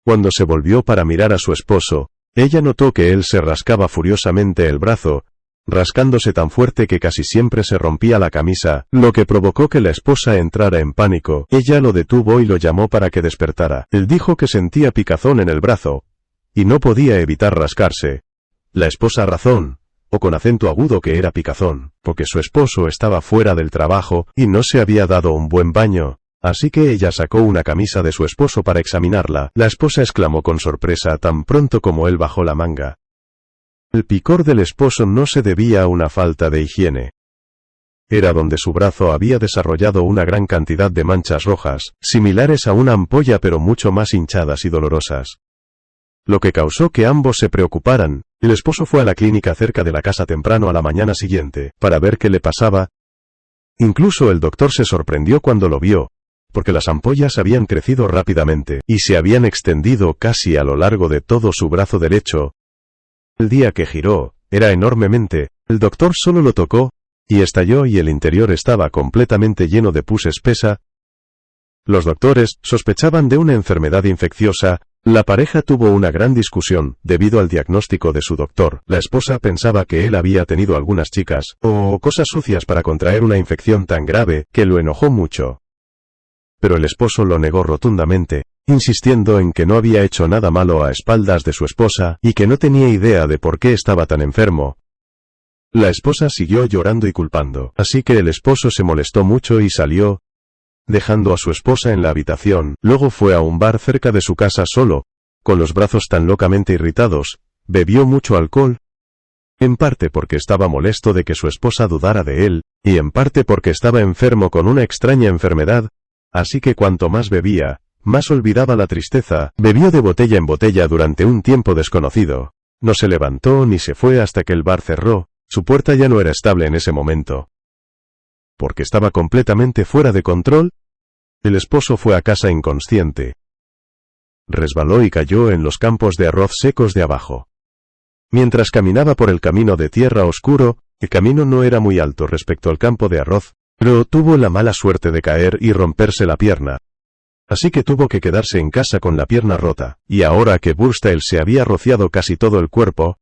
Cuando se volvió para mirar a su esposo, ella notó que él se rascaba furiosamente el brazo, rascándose tan fuerte que casi siempre se rompía la camisa, lo que provocó que la esposa entrara en pánico. Ella lo detuvo y lo llamó para que despertara. Él dijo que sentía picazón en el brazo, y no podía evitar rascarse. La esposa razón, o con acento agudo que era picazón, porque su esposo estaba fuera del trabajo y no se había dado un buen baño. Así que ella sacó una camisa de su esposo para examinarla. La esposa exclamó con sorpresa tan pronto como él bajó la manga. El picor del esposo no se debía a una falta de higiene. Era donde su brazo había desarrollado una gran cantidad de manchas rojas, similares a una ampolla pero mucho más hinchadas y dolorosas. Lo que causó que ambos se preocuparan. El esposo fue a la clínica cerca de la casa temprano a la mañana siguiente, para ver qué le pasaba. Incluso el doctor se sorprendió cuando lo vio, porque las ampollas habían crecido rápidamente, y se habían extendido casi a lo largo de todo su brazo derecho. El día que giró, era enormemente, el doctor solo lo tocó, y estalló y el interior estaba completamente lleno de pus espesa. Los doctores sospechaban de una enfermedad infecciosa. La pareja tuvo una gran discusión, debido al diagnóstico de su doctor. La esposa pensaba que él había tenido algunas chicas, o cosas sucias para contraer una infección tan grave, que lo enojó mucho. Pero el esposo lo negó rotundamente, insistiendo en que no había hecho nada malo a espaldas de su esposa, y que no tenía idea de por qué estaba tan enfermo. La esposa siguió llorando y culpando, así que el esposo se molestó mucho y salió, dejando a su esposa en la habitación. Luego fue a un bar cerca de su casa solo, con los brazos tan locamente irritados, bebió mucho alcohol, en parte porque estaba molesto de que su esposa dudara de él, y en parte porque estaba enfermo con una extraña enfermedad. Así que cuanto más bebía, más olvidaba la tristeza. Bebió de botella en botella durante un tiempo desconocido. No se levantó ni se fue hasta que el bar cerró. Su puerta ya no era estable en ese momento, porque estaba completamente fuera de control. El esposo fue a casa inconsciente. Resbaló y cayó en los campos de arroz secos de abajo. Mientras caminaba por el camino de tierra oscuro, el camino no era muy alto respecto al campo de arroz, pero tuvo la mala suerte de caer y romperse la pierna. Así que tuvo que quedarse en casa con la pierna rota, y ahora que Burstall se había rociado casi todo el cuerpo,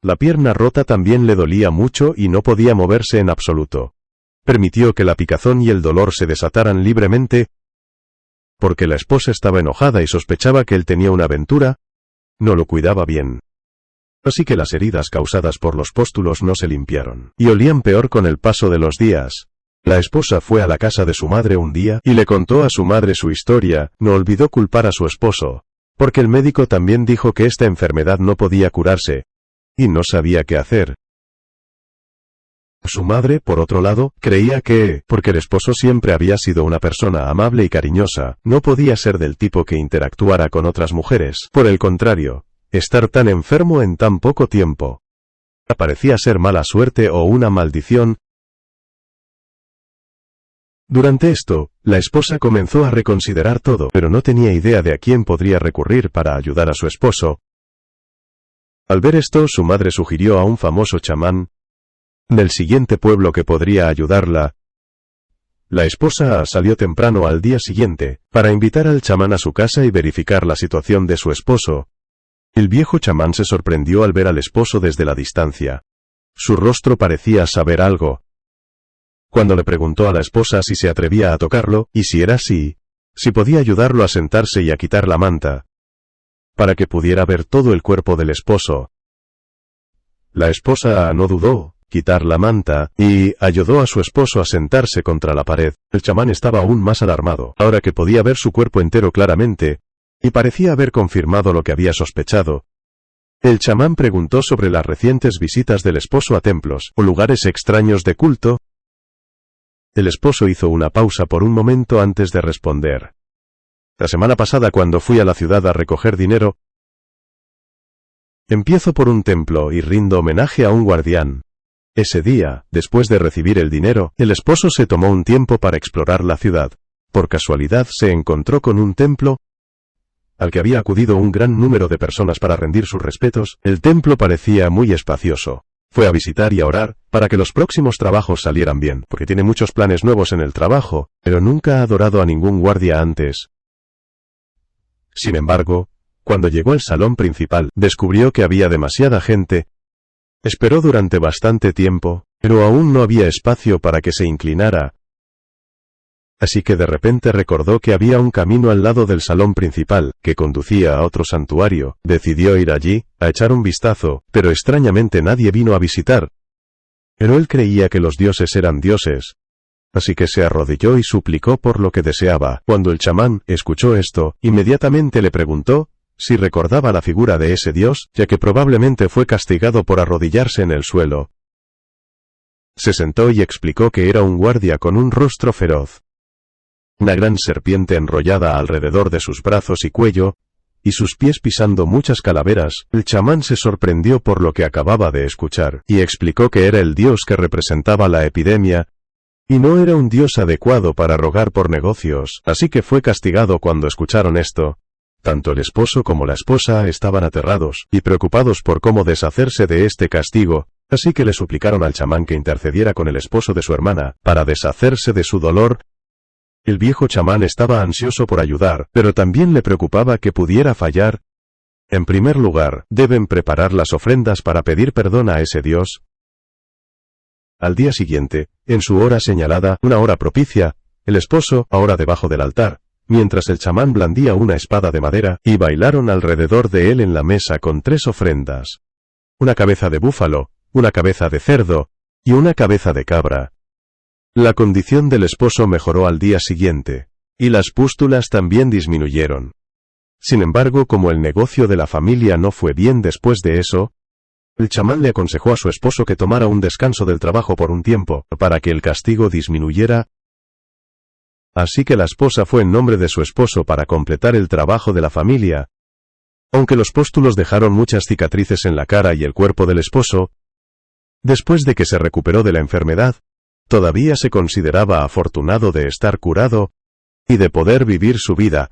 la pierna rota también le dolía mucho y no podía moverse en absoluto. Permitió que la picazón y el dolor se desataran libremente, porque la esposa estaba enojada y sospechaba que él tenía una aventura, no lo cuidaba bien. Así que las heridas causadas por los póstulos no se limpiaron, y olían peor con el paso de los días. La esposa fue a la casa de su madre un día y le contó a su madre su historia. No olvidó culpar a su esposo, porque el médico también dijo que esta enfermedad no podía curarse, y no sabía qué hacer. Su madre, por otro lado, creía que, porque el esposo siempre había sido una persona amable y cariñosa, no podía ser del tipo que interactuara con otras mujeres. Por el contrario, estar tan enfermo en tan poco tiempo parecía ser mala suerte o una maldición. Durante esto, la esposa comenzó a reconsiderar todo, pero no tenía idea de a quién podría recurrir para ayudar a su esposo. Al ver esto, su madre sugirió a un famoso chamán del siguiente pueblo que podría ayudarla. La esposa salió temprano al día siguiente, para invitar al chamán a su casa y verificar la situación de su esposo. El viejo chamán se sorprendió al ver al esposo desde la distancia. Su rostro parecía saber algo. Cuando le preguntó a la esposa si se atrevía a tocarlo, y si era así, si podía ayudarlo a sentarse y a quitar la manta, para que pudiera ver todo el cuerpo del esposo. La esposa no dudó, quitar la manta, y ayudó a su esposo a sentarse contra la pared. El chamán estaba aún más alarmado, ahora que podía ver su cuerpo entero claramente, y parecía haber confirmado lo que había sospechado. El chamán preguntó sobre las recientes visitas del esposo a templos, o lugares extraños de culto. El esposo hizo una pausa por un momento antes de responder. La semana pasada cuando fui a la ciudad a recoger dinero, empiezo por un templo y rindo homenaje a un guardián. Ese día, después de recibir el dinero, el esposo se tomó un tiempo para explorar la ciudad. Por casualidad se encontró con un templo al que había acudido un gran número de personas para rendir sus respetos. El templo parecía muy espacioso. Fue a visitar y a orar, para que los próximos trabajos salieran bien, porque tiene muchos planes nuevos en el trabajo, pero nunca ha adorado a ningún guardia antes. Sin embargo, cuando llegó al salón principal, descubrió que había demasiada gente. Esperó durante bastante tiempo, pero aún no había espacio para que se inclinara. Así que de repente recordó que había un camino al lado del salón principal, que conducía a otro santuario. Decidió ir allí, a echar un vistazo, pero extrañamente nadie vino a visitar. Pero él creía que los dioses eran dioses. Así que se arrodilló y suplicó por lo que deseaba. Cuando el chamán escuchó esto, inmediatamente le preguntó si recordaba la figura de ese dios, ya que probablemente fue castigado por arrodillarse en el suelo. Se sentó y explicó que era un guardia con un rostro feroz, una gran serpiente enrollada alrededor de sus brazos y cuello, y sus pies pisando muchas calaveras. El chamán se sorprendió por lo que acababa de escuchar, y explicó que era el dios que representaba la epidemia, y no era un dios adecuado para rogar por negocios, así que fue castigado cuando escucharon esto. Tanto el esposo como la esposa estaban aterrados, y preocupados por cómo deshacerse de este castigo, así que le suplicaron al chamán que intercediera con el esposo de su hermana, para deshacerse de su dolor. El viejo chamán estaba ansioso por ayudar, pero también le preocupaba que pudiera fallar. En primer lugar, deben preparar las ofrendas para pedir perdón a ese dios. Al día siguiente, en su hora señalada, una hora propicia, el esposo, ahora debajo del altar, mientras el chamán blandía una espada de madera, y bailaron alrededor de él en la mesa con 3 ofrendas. Una cabeza de búfalo, una cabeza de cerdo, y una cabeza de cabra. La condición del esposo mejoró al día siguiente, y las pústulas también disminuyeron. Sin embargo, como el negocio de la familia no fue bien después de eso, el chamán le aconsejó a su esposo que tomara un descanso del trabajo por un tiempo, para que el castigo disminuyera. Así que la esposa fue en nombre de su esposo para completar el trabajo de la familia. Aunque los pústulos dejaron muchas cicatrices en la cara y el cuerpo del esposo, después de que se recuperó de la enfermedad, todavía se consideraba afortunado de estar curado y de poder vivir su vida,